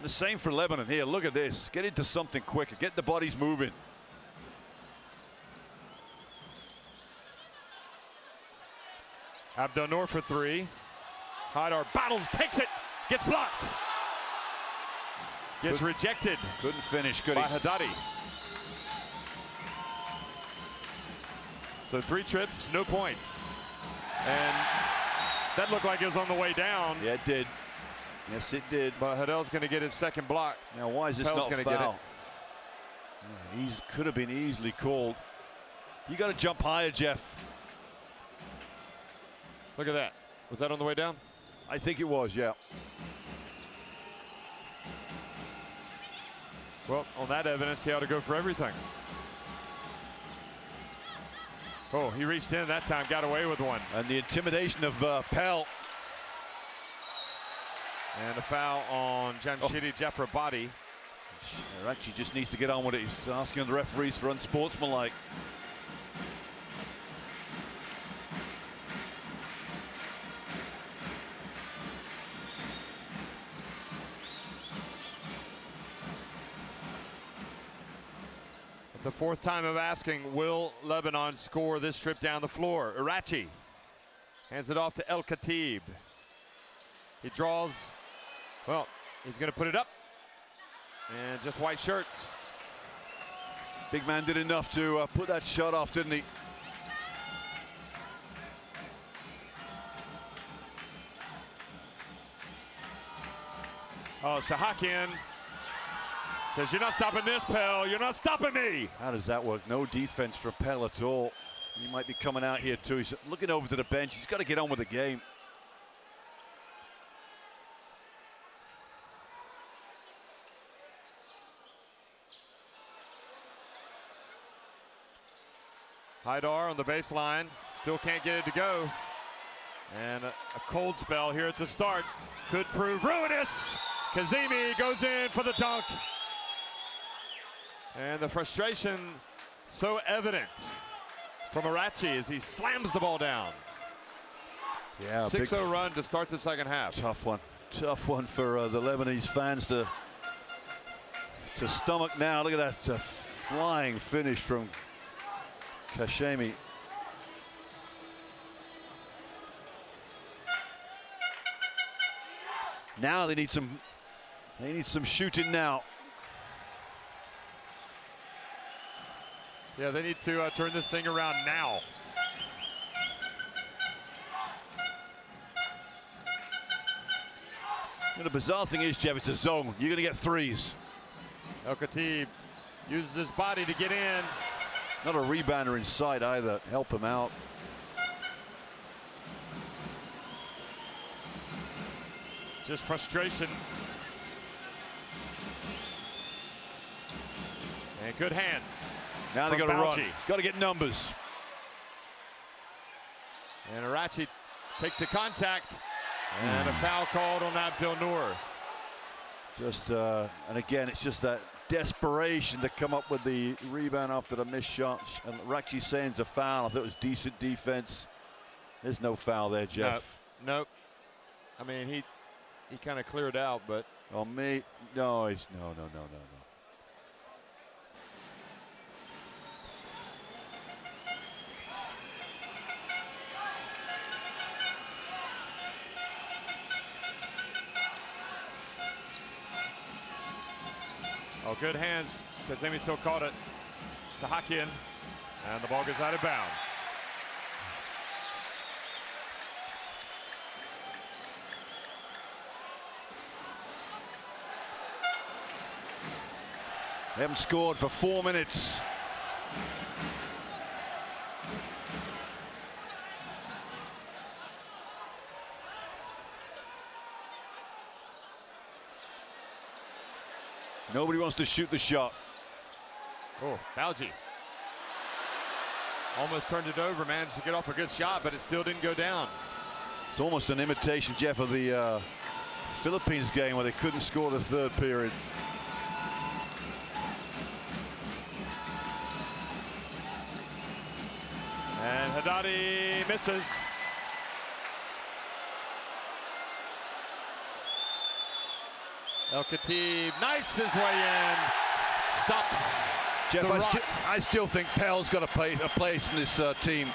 the same for Lebanon here. Look at this. Get into something quicker. Get the bodies moving. Abdel Noor for three. Haidar battles, takes it, gets blocked. Gets rejected. Couldn't finish, could by he? Haddadi. So 3 trips, no points. And that looked like it was on the way down. Yeah, it did. Yes, it did. But Hadel's going to get his second block. Now, why is this Pell's not gonna foul? get it. Yeah, he could have been easily called. You got to jump higher, Jeff. Look at that. Was that on the way down? I think it was, yeah. Well, on that evidence, he ought to go for everything. Oh, he reached in that time, got away with one. And the intimidation of Pell. And a foul on Jamshidi Jafrabadi. Actually just needs to get on with it. He's asking the referees for unsportsmanlike. The 4th time of asking, will Lebanon score this trip down the floor? Irachi hands it off to El Khatib. He draws, well, he's going to put it up. And just white shirts. Big man did enough to put that shot off, didn't he? Oh, Sahakian says, you're not stopping this, Pell. You're not stopping me. How does that work? No defense for Pell at all. He might be coming out here too. He's looking over to the bench. He's got to get on with the game. Haidar on the baseline. Still can't get it to go. And a cold spell here at the start could prove ruinous. Kazemi goes in for the dunk. And the frustration so evident from Irachi as he slams the ball down. Yeah, 6-0 run to start the second half. Tough one. Tough one for the Lebanese fans to stomach now. Look at that flying finish from Kashemi. Now they need some shooting now. Yeah, they need to turn this thing around now. And the bizarre thing is, Jeff, it's a zone. You're going to get threes. El Khatib uses his body to get in. Not a rebounder inside either. Help him out. Just frustration. And good hands. Now they got to run. Got to get numbers. And Irachi takes the contact. And a foul called on Abdel Noor. Just, and again, it's just that desperation to come up with the rebound after the missed shot. And Irachi saying it's a foul. I thought it was decent defense. There's no foul there, Jeff. Nope. I mean, he kind of cleared out, but. On me, no, he's no. Oh, good hands. Kazemi still caught it. Sahakian. And the ball goes out of bounds. They haven't scored for 4 minutes. Nobody wants to shoot the shot. Oh, Balji. Almost turned it over, managed to get off a good shot, but it still didn't go down. It's almost an imitation, Jeff, of the Philippines game where they couldn't score the third period. And Haddadi misses. El Khatib knifes his way in. Stops. Jeff, I still think Pell's got a place in this team.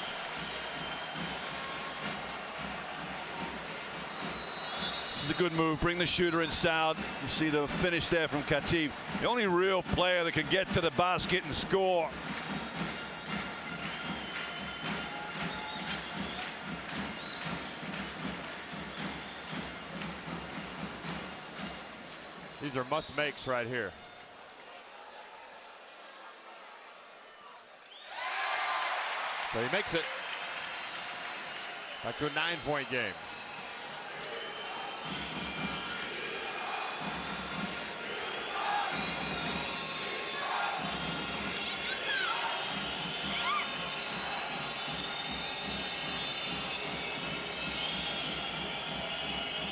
This is a good move. Bring the shooter inside. You see the finish there from Khatib. The only real player that can get to the basket and score. These are must makes right here. So he makes it. Back to a 9-point game.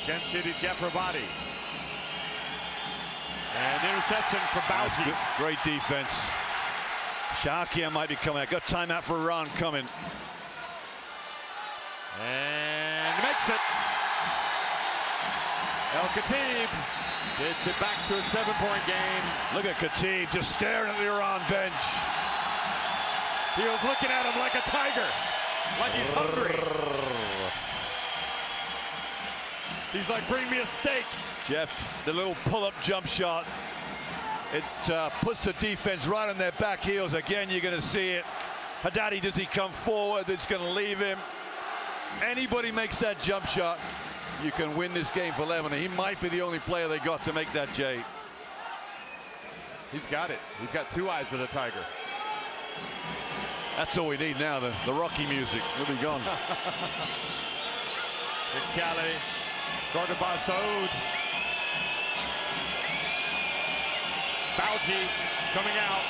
Kansas City, Jeff Rabati. And interception for Bauji. Great defense. Shakia might be coming out. Got timeout for Iran coming. And makes it. El Khatib gets it back to a 7-point game. Look at Khatib just staring at the Iran bench. He was looking at him like a tiger, like he's hungry. He's like, bring me a steak. Jeff, the little pull-up jump shot. It puts the defense right on their back heels. Again, you're going to see it. Haddadi, does he come forward? It's going to leave him. Anybody makes that jump shot, you can win this game for Lebanon. He might be the only player they got to make that, Jay. He's got it. He's got two eyes of the tiger. That's all we need now, the Rocky music. We'll be gone. Chale, Cordoba Saud. Bauji coming out.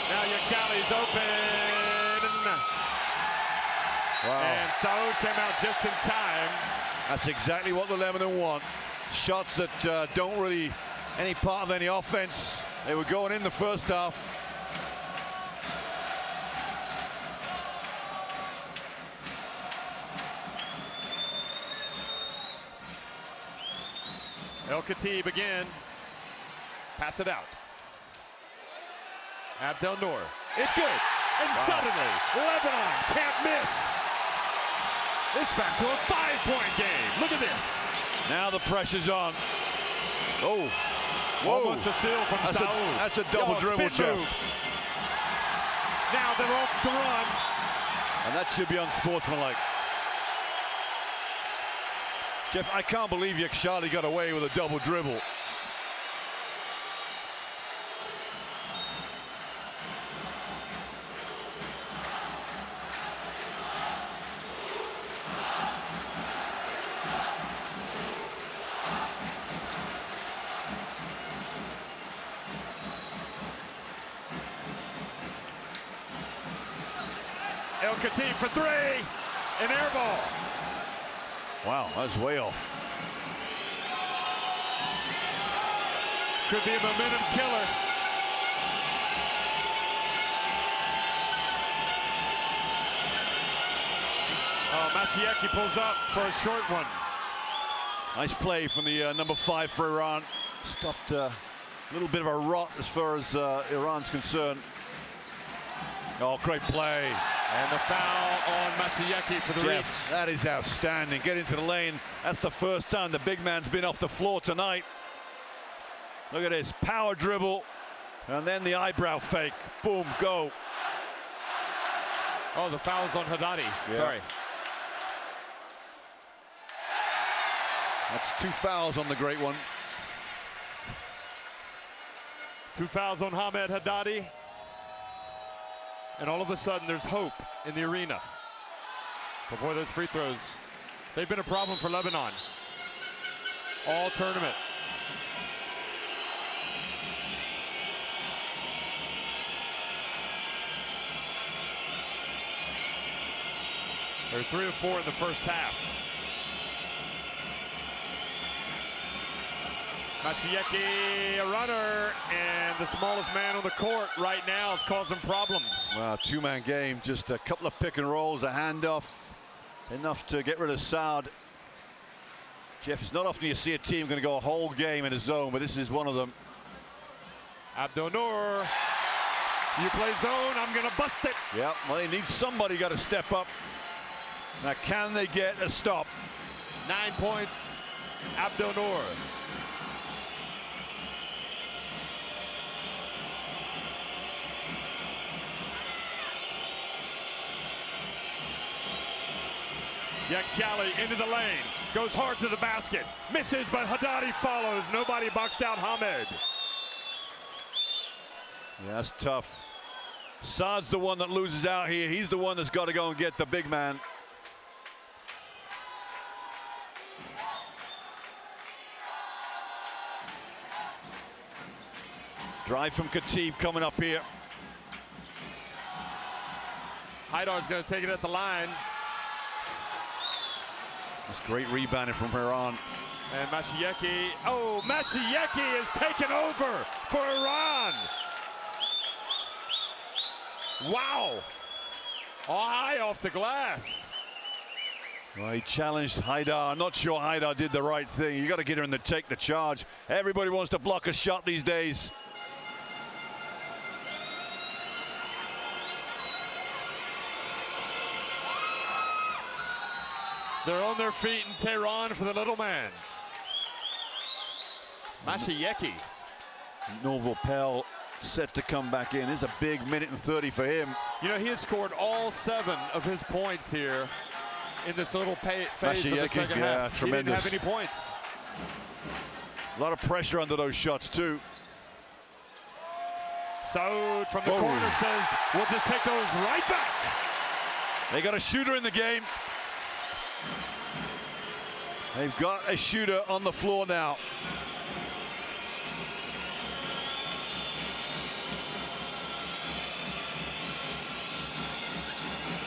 Now Yakchali's open. Wow. And Saud came out just in time. That's exactly what the Lebanon want. Shots that don't really any part of any offense. They were going in the first half. El Khatib again. Pass it out. Abdel Noor. It's good. And suddenly, Lebanon can't miss. It's back to a 5-point game. Look at this. Now the pressure's on. Oh. Whoa. Almost a steal from Saud. That's a double dribble, Jeff. Move. Now they're off to run. And that should be unsportsmanlike. Jeff, I can't believe Yakshali got away with a double dribble. El Khatib for three. An air ball. Wow, that's way off. Could be a momentum killer. Oh, Mashieki pulls up for a short one. Nice play from the number 5 for Iran. Stopped a little bit of a rot as far as Iran's concerned. Oh, great play. And the foul on Mashieki for the reach. That is outstanding. Get into the lane. That's the first time the big man's been off the floor tonight. Look at this. Power dribble. And then the eyebrow fake. Boom, go. Oh, the foul's on Haddadi. Yeah. Sorry. That's 2 fouls on the great one. 2 fouls on Hamed Haddadi. And all of a sudden, there's hope in the arena. But boy, those free throws, they've been a problem for Lebanon all tournament. They're 3 of 4 in the first half. Mashieki, a runner, and the smallest man on the court right now is causing problems. Well, 2-man game, just a couple of pick and rolls, a handoff, enough to get rid of Saud. Jeff, it's not often you see a team going to go a whole game in a zone, but this is one of them. Abdel-Nour, you play zone, I'm going to bust it. Yeah, well, they need somebody got to step up. Now, can they get a stop? 9 points, Abdel-Nour. Yakhshali into the lane, goes hard to the basket, misses, but Haddadi follows. Nobody boxed out Hamed. Yeah, that's tough. Saad's the one that loses out here. He's the one that's got to go and get the big man. Drive from Khatib coming up here. Haidar's going to take it at the line. That's great rebounding from Iran. And Mashieki, oh, Mashieki is taken over for Iran. Wow. High off the glass. Well, he challenged Haidar. I'm not sure Haidar did the right thing. You got to get her in to take the charge. Everybody wants to block a shot these days. They're on their feet in Tehran for the little man. Mashieki. Norval Pell set to come back in. It's a big minute and 30 for him. You know, he has scored all 7 of his points here in this little phase of the second half. Tremendous. He didn't have any points. A lot of pressure under those shots, too. Saud from the corner says, we'll just take those right back. They got a shooter in the game. They've got a shooter on the floor now.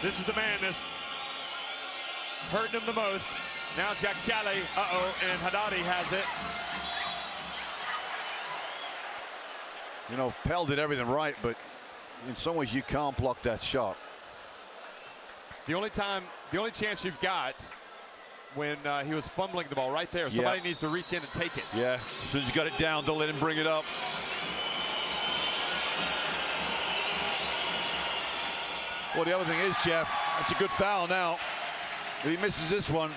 This is the man that's hurting him the most. Now Yakhshali, and Haddadi has it. You know, Pell did everything right, but in some ways you can't block that shot. The only chance you've got when he was fumbling the ball right there. Somebody needs to reach in and take it. Yeah, as soon as you got it down, don't let him bring it up. Well, the other thing is, Jeff, that's a good foul now. If he misses this one,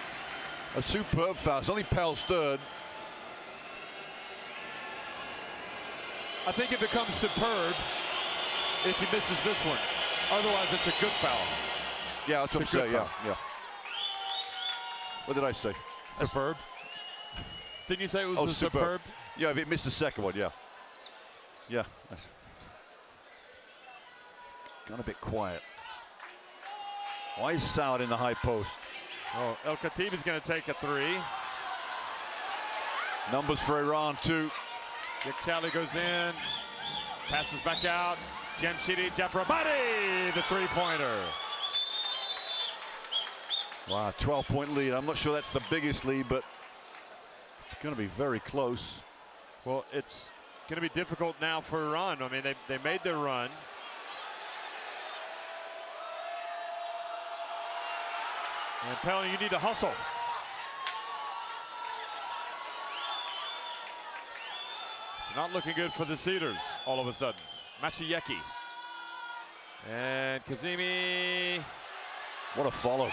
a superb foul. It's only Pell's third. I think it becomes superb if he misses this one. Otherwise, it's a good foul. Yeah, that's what I'm saying. Yeah. What did I say? Superb. Didn't you say it was superb? Yeah, if it missed the second one, yeah. Yeah. That's gone a bit quiet. Why is Saud in the high post? Oh, El Khatib is going to take a 3. Numbers for Iran, too. Yakhshali goes in, passes back out. Jamshidi Jafrabadi, the 3-pointer. Wow, 12-point lead. I'm not sure that's the biggest lead, but it's going to be very close. Well, it's going to be difficult now for Iran. I mean, they made their run. And Pell, you need to hustle. It's not looking good for the Cedars all of a sudden. Mashieki. And Kazemi. What a follow.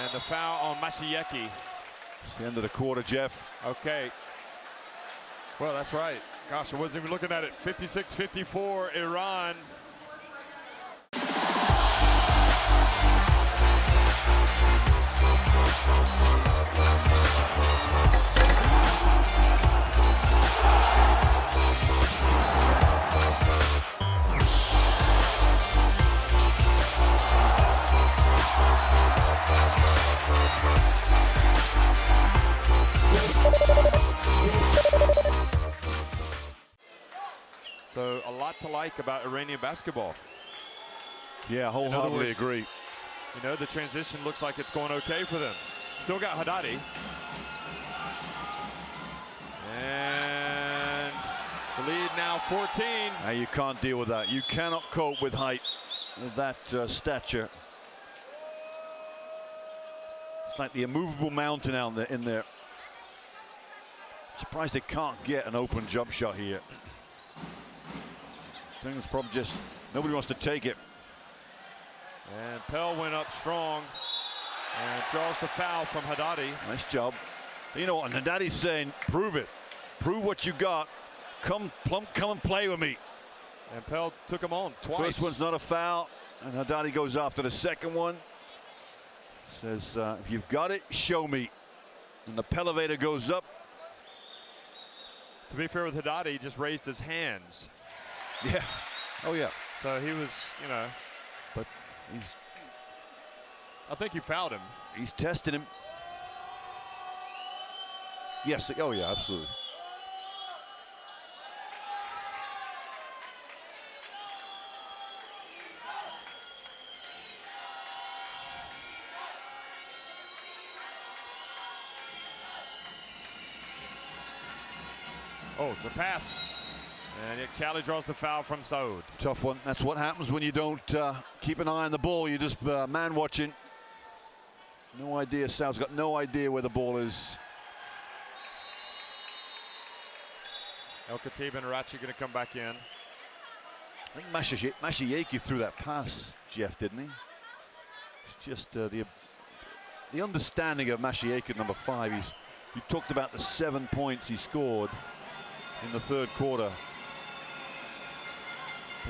And the foul on Mashieki. It's the end of the quarter, Jeff. Okay. Well, that's right. Gosh, I wasn't even looking at it. 56-54, Iran. So a lot to like about Iranian basketball. Yeah, wholeheartedly agree. You know, the transition looks like it's going okay for them. Still got Haddadi. And the lead now 14. Now you can't deal with that. You cannot cope with height of that stature. It's like the immovable mountain out there in there. Surprised they can't get an open jump shot here. I think it's probably just nobody wants to take it. And Pell went up strong and draws the foul from Haddadi. Nice job. You know what, Haddadi's saying, prove it. Prove what you got. Come and play with me. And Pell took him on twice. First one's not a foul, and Haddadi goes after the second one. Says, if you've got it, show me. And the Pellevator goes up. To be fair with Haddadi, he just raised his hands. Yeah. Oh, yeah. So he was, you know. But I think he fouled him. He's testing him. Yes. Oh, yeah, absolutely. Oh, the pass. And Chali draws the foul from Saud. Tough one. That's what happens when you don't keep an eye on the ball. You're just man watching. No idea. Saud's got no idea where the ball is. El Khatib and Arachi going to come back in. I think Mashiaki threw that pass, Jeff, didn't he? It's just the understanding of Mashiaki at number 5. You talked about the 7 points he scored in the third quarter.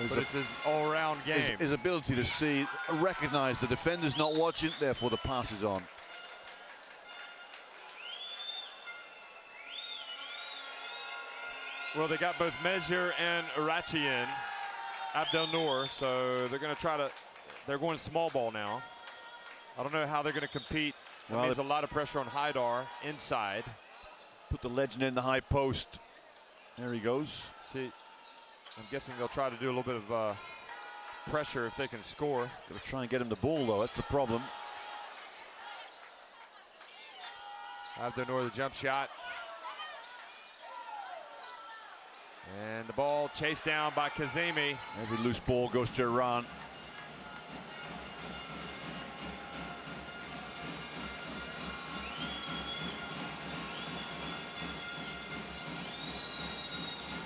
But it's his all-round game. His ability to see, recognize the defender's not watching, therefore the pass is on. Well, they got both Mejir and Arachi in, Abdel Noor, so they're going to try to, they're going small ball now. I don't know how they're going to compete. Well, there's a lot of pressure on Haidar inside. Put the legend in the high post. There he goes. See, I'm guessing they'll try to do a little bit of pressure if they can score. Got to try and get him the ball, though. That's the problem. Abdel Noor, the jump shot. And the ball chased down by Kazemi. Every loose ball goes to Iran.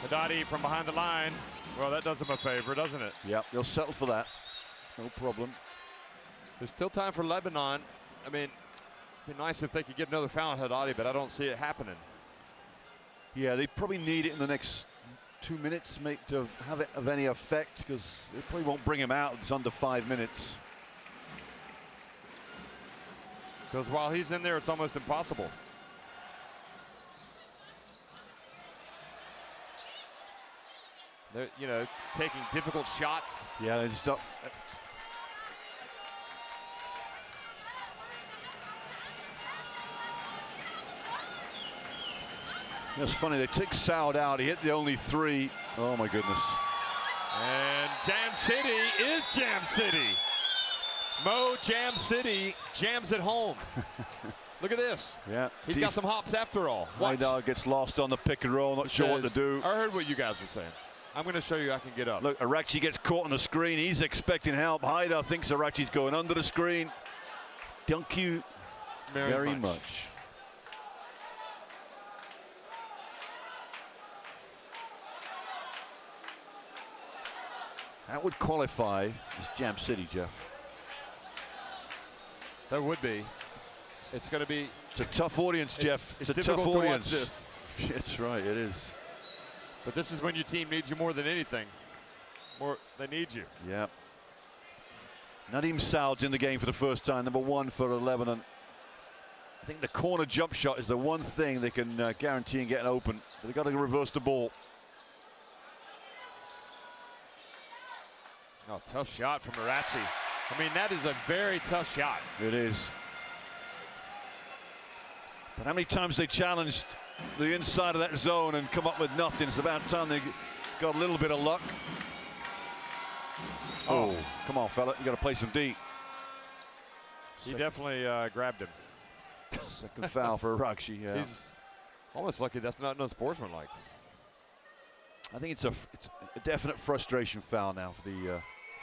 Haddadi from behind the line. Well, that does him a favor, doesn't it? Yep, they'll settle for that. No problem. There's still time for Lebanon. I mean, it'd be nice if they could get another foul on Haddadi, but I don't see it happening. Yeah, they probably need it in the next 2 minutes to have it of any effect, because they probably won't bring him out. It's under 5 minutes. Because while he's in there, it's almost impossible. They're, you know, taking difficult shots. Yeah, they just don't. It's funny, they took Saud out. He hit the only 3. Oh, my goodness. And Jam City is Jam City. Mo Jam City jams at home. Look at this. Yeah. He's got some hops after all. Haidar gets lost on the pick and roll, not sure what to do. I heard what you guys were saying. I'm going to show you I can get up. Look, Arachi gets caught on the screen. He's expecting help. Haidar thinks Arachi's going under the screen. Thank you very much. That would qualify as Jam City, Jeff. That would be. It's going to be. It's a tough audience, Jeff. It's a tough difficult audience. to watch this. That's right, it is. But this is when your team needs you more than anything. They need you. Yeah. Nadim Saud's in the game for the first time, number 1 for Lebanon. I think the corner jump shot is the one thing they can guarantee and get an open. They've got to reverse the ball. Oh, tough shot from Arachi. I mean, that is a very tough shot. It is. But how many times they challenged the inside of that zone and come up with nothing? It's about time they got a little bit of luck. Oh, come on, fella. You got to play some D. He definitely grabbed him. Second foul for Arachi. Yeah. He's almost lucky that's not sportsmanlike. I think it's a definite frustration foul now for the.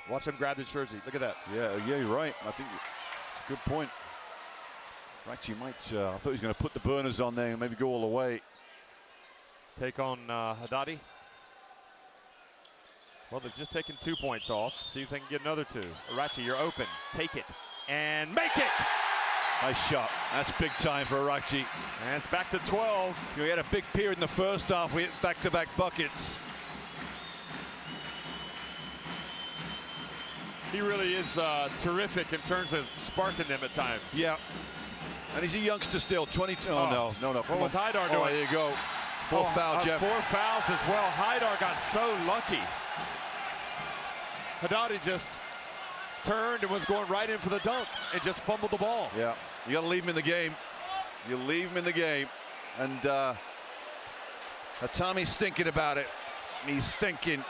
Watch him grab the jersey. Look at that. Yeah, you're right. I think it's a good point. Right, you might. I thought he was going to put the burners on there and maybe go all the way. Take on Haddadi. Well, they've just taken 2 points off. See if they can get another 2. Arachi, you're open. Take it and make it. Nice shot. That's big time for Arachi. And it's back to 12. We had a big period in the first half. We hit back-to-back buckets. He really is terrific in terms of sparking them at times. Yeah. And he's a youngster still. 22. Oh, no. What was Haidar doing? Oh, there you go. Fourth foul, Jeff. 4 fouls as well. Haidar got so lucky. Haddadi just turned and was going right in for the dunk and just fumbled the ball. Yeah, you got to leave him in the game. You leave him in the game. And Tommy's thinking about it. He's thinking.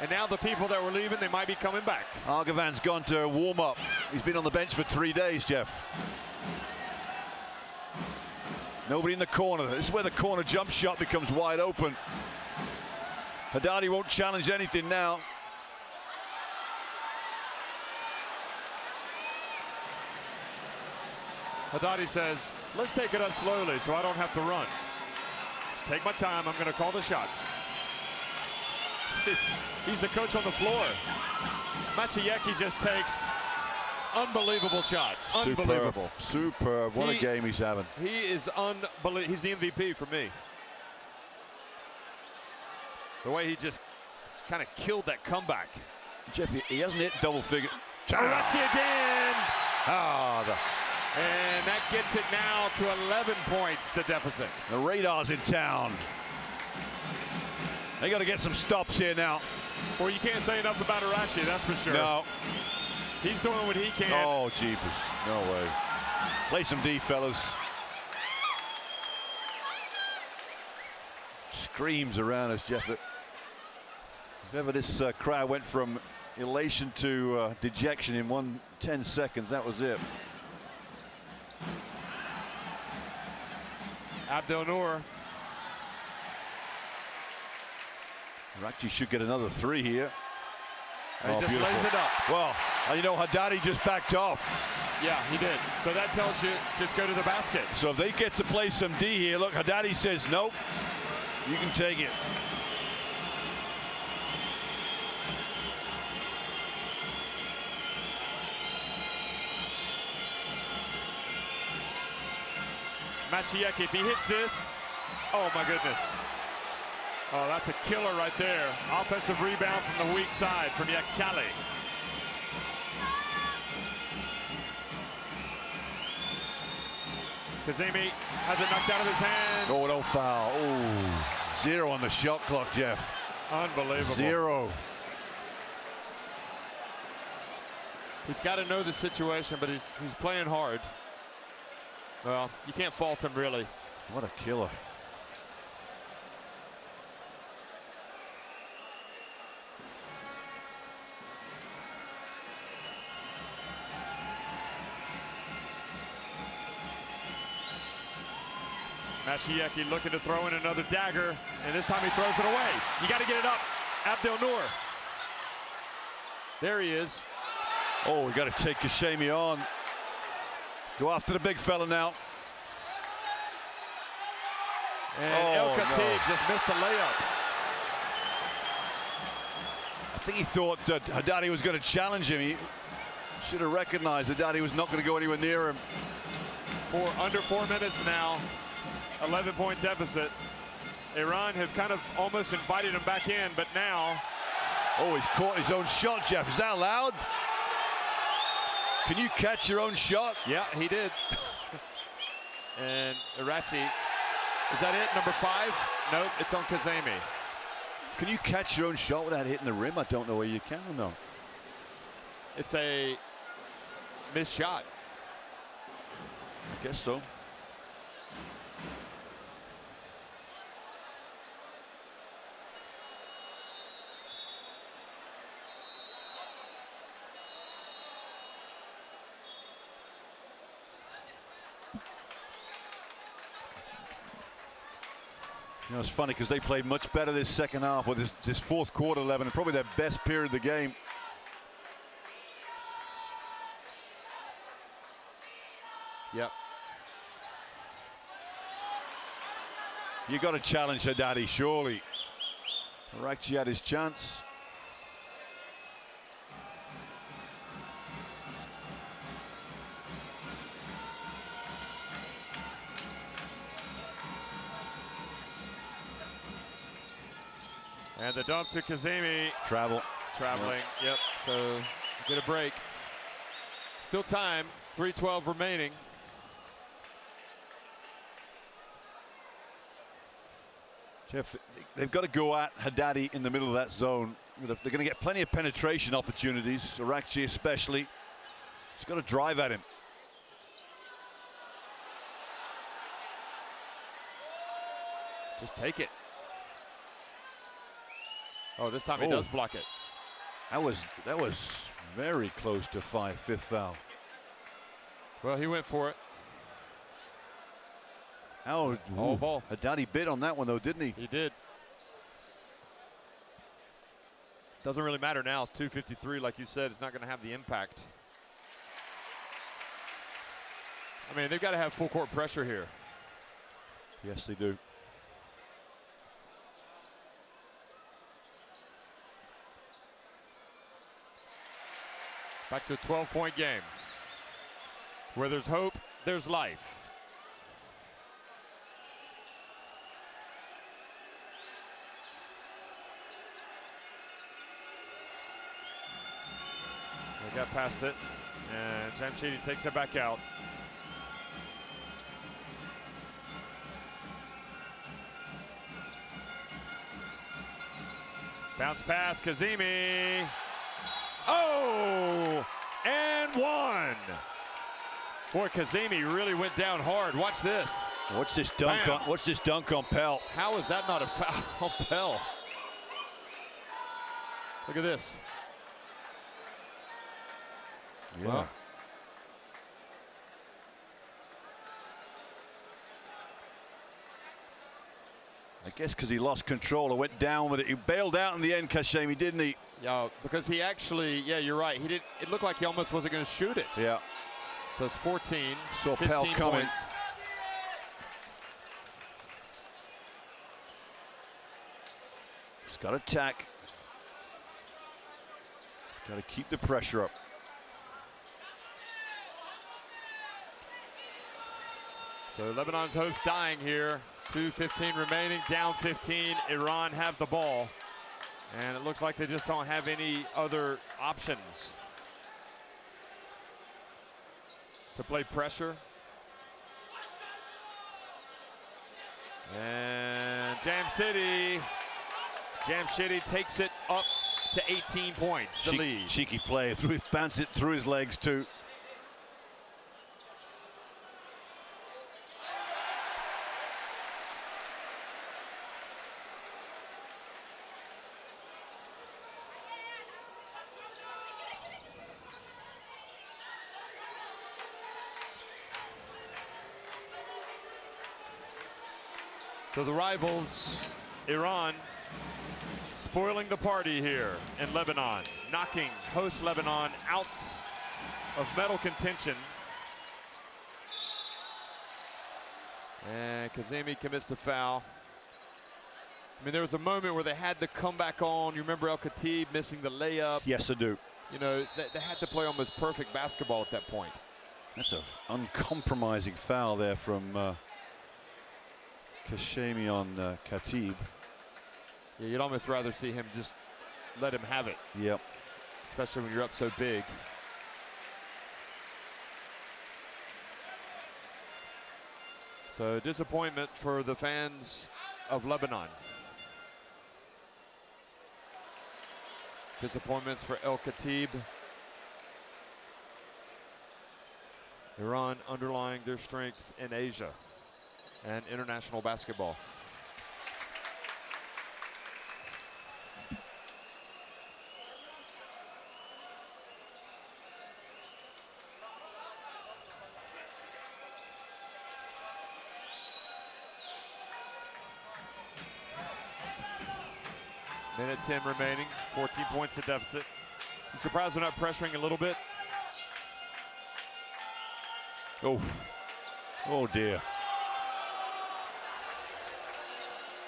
And now the people that were leaving, they might be coming back. Argavan's gone to warm up. He's been on the bench for 3 days, Jeff. Nobody in the corner. This is where the corner jump shot becomes wide open. Haddadi won't challenge anything now. Haddadi says, let's take it up slowly so I don't have to run. Just take my time. I'm going to call the shots. He's the coach on the floor. Maciejewski just takes unbelievable shot. Unbelievable. Superb. What a game he's having. He is unbelievable. He's the MVP for me. The way he just kind of killed that comeback. Jeff, he hasn't hit double figure. Arachi again. And that gets it now to 11 points, the deficit. The Radar's in town. They got to get some stops here now. Well, you can't say enough about Arachi, that's for sure. No. He's doing what he can. Oh, jeepers. No way. Play some D, fellas. Screams around us, Jeff. If ever this crowd went from elation to dejection in 10 seconds, that was it. Abdel Noor. Arachi should get another 3 here. And he just lays it up. Well, you know, Haddadi just backed off. Yeah, he did. So that tells you just go to the basket. So if they get to play some D here, look, Haddadi says, nope, you can take it. Maciejewski, if he hits this, oh my goodness. Oh, that's a killer right there. Offensive rebound from the weak side from Yakshali. Kazemi has it knocked out of his hands. Oh, no foul. Oh, 0 on the shot clock, Jeff. Unbelievable. 0. He's got to know the situation, but he's playing hard. Well, you can't fault him, really. What a killer. Maciejewski looking to throw in another dagger, and this time he throws it away. You got to get it up. Abdel Noor. There he is. Oh, we got to take Kashemi on. Go after the big fella now. And El Khatib just missed a layup. I think he thought that Haddadi was going to challenge him. He should have recognized Haddadi was not going to go anywhere near him. Under 4 minutes now. 11-point deficit. Iran have kind of almost invited him back in, but now. Oh, he's caught his own shot, Jeff. Is that allowed? Can you catch your own shot? Yeah, he did. And Arachi, is that it, number 5? Nope, it's on Kazemi. Can you catch your own shot without hitting the rim? I don't know where you can or no. It's a missed shot. I guess so. You know, it's funny because they played much better this second half with this fourth quarter, 11, probably their best period of the game. Yep. You got to challenge Haddadi, surely. Arakji had his chance. And the dump to Kazemi. Traveling. Yep. So get a break. Still time. 3:12 remaining. Jeff, they've got to go at Haddadi in the middle of that zone. They're going to get plenty of penetration opportunities, Arakji especially. He's got to drive at him. Just take it. Oh, this time he does block it. That was very close to fifth foul. Well, he went for it. Oh, ball. Haddadi bit on that one, though, didn't he? He did. Doesn't really matter now. It's 2:53, like you said. It's not going to have the impact. I mean, they've got to have full court pressure here. Yes, they do. Back to a 12-point game. Where there's hope, there's life. They got past it, and Jamshidi takes it back out. Bounce pass, Kazemi. Oh, and one. Boy, Kazemi really went down hard. Watch this. Watch this dunk on, watch this dunk on Pell. How is that not a foul, Pell? Look at this. Yeah. Well, I guess because he lost control or went down with it. He bailed out in the end, Kashemi, didn't he? Yeah, because he actually, yeah, you're right. He did. It looked like he almost wasn't going to shoot it. Yeah. So it's 14. Saw 15 Pell coming. Points. He's got to attack. Got to keep the pressure up. So Lebanon's hopes dying here. 2:15 remaining, down 15. Iran have the ball. And it looks like they just don't have any other options to play pressure. And Jamshidi takes it up to 18 points, the lead. Cheeky play, bounced it through his legs too. So the rivals, Iran, spoiling the party here in Lebanon, knocking host Lebanon out of medal contention. And Kazemi commits the foul. I mean, there was a moment where they had to come back on. You remember El Khatib missing the layup? Yes, I do. You know, they had to play almost perfect basketball at that point. That's an uncompromising foul there from Kashemi on Khatib. Yeah, you'd almost rather see him just let him have it. Yep. Especially when you're up so big. So disappointment for the fans of Lebanon. Disappointments for El Khatib. Iran underlying their strength in Asia and international basketball. Minute 10 remaining, 14 points to deficit. You surprised they're not pressuring a little bit? Oh, oh dear.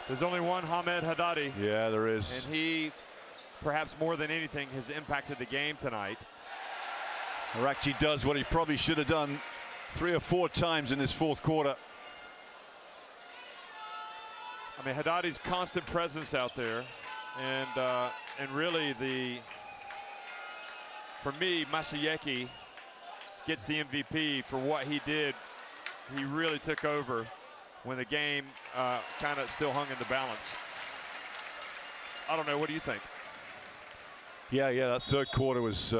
There's only one Hamed Haddadi. Yeah, there is. And he, perhaps more than anything, has impacted the game tonight. Arakji does what he probably should have done 3 or 4 times in this fourth quarter. I mean, Haddadi's constant presence out there, and really for me, Masayeki gets the MVP for what he did. He really took over when the game kind of still hung in the balance. I don't know, what do you think? Yeah, that third quarter was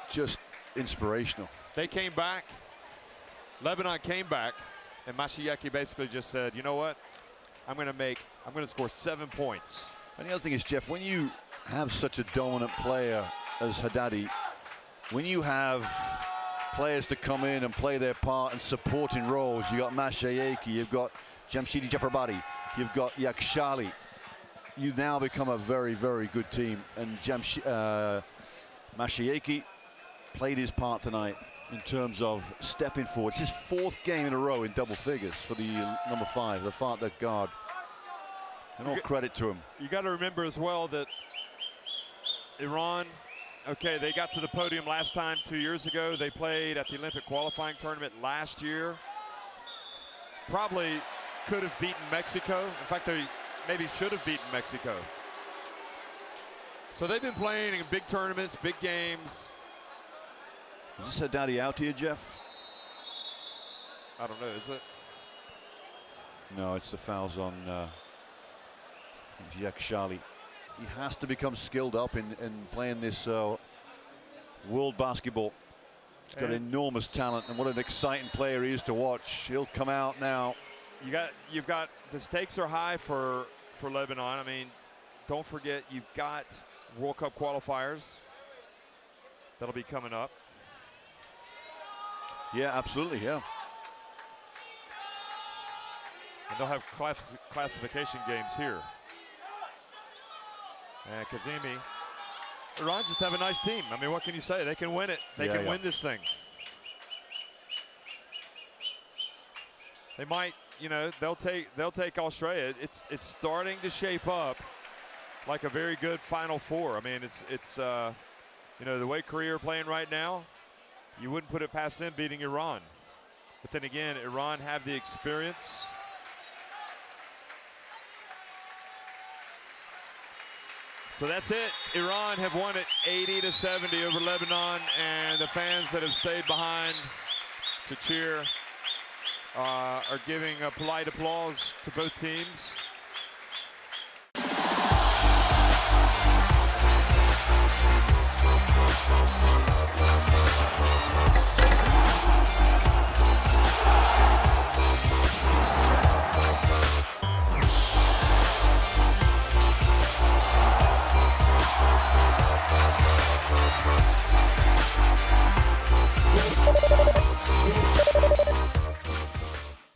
just inspirational. They came back, Lebanon came back, and Masayeki basically just said, you know what? I'm going to score 7 points. And the other thing is, Jeff, when you have such a dominant player as Haddadi, when you have players to come in and play their part and supporting roles, you got Masayeki, you've got Jamshidi Jafarabadi, you've got Yakshali, you now become a very, very good team. And Masayeki played his part tonight in terms of stepping forward. It's his 4th game in a row in double figures for the number 5, the Farther guard. And all credit to him. You got to remember as well that Iran, okay, they got to the podium last time 2 years ago. They played at the Olympic qualifying tournament last year. Probably could have beaten Mexico. In fact, they maybe should have beaten Mexico. So they've been playing in big tournaments, big games. Is this Haddadi out here, Jeff? I don't know, is it? No, it's the fouls on Yakshali. He has to become skilled up in playing this world basketball. He's got enormous talent, and what an exciting player he is to watch. He'll come out now. You've got the stakes are high for Lebanon. I mean, don't forget you've got World Cup qualifiers that'll be coming up. Yeah, absolutely, yeah. And they'll have classification games here. And Kazemi, Iran just have a nice team. I mean, what can you say? They can win it. They can win this thing. They might, you know, they'll take Australia. It's starting to shape up like a very good Final Four. I mean, it's you know, the way Korea are playing right now, you wouldn't put it past them beating Iran. But then again, Iran have the experience. So that's it. Iran have won it 80-70 over Lebanon, and the fans that have stayed behind to cheer are giving a polite applause to both teams.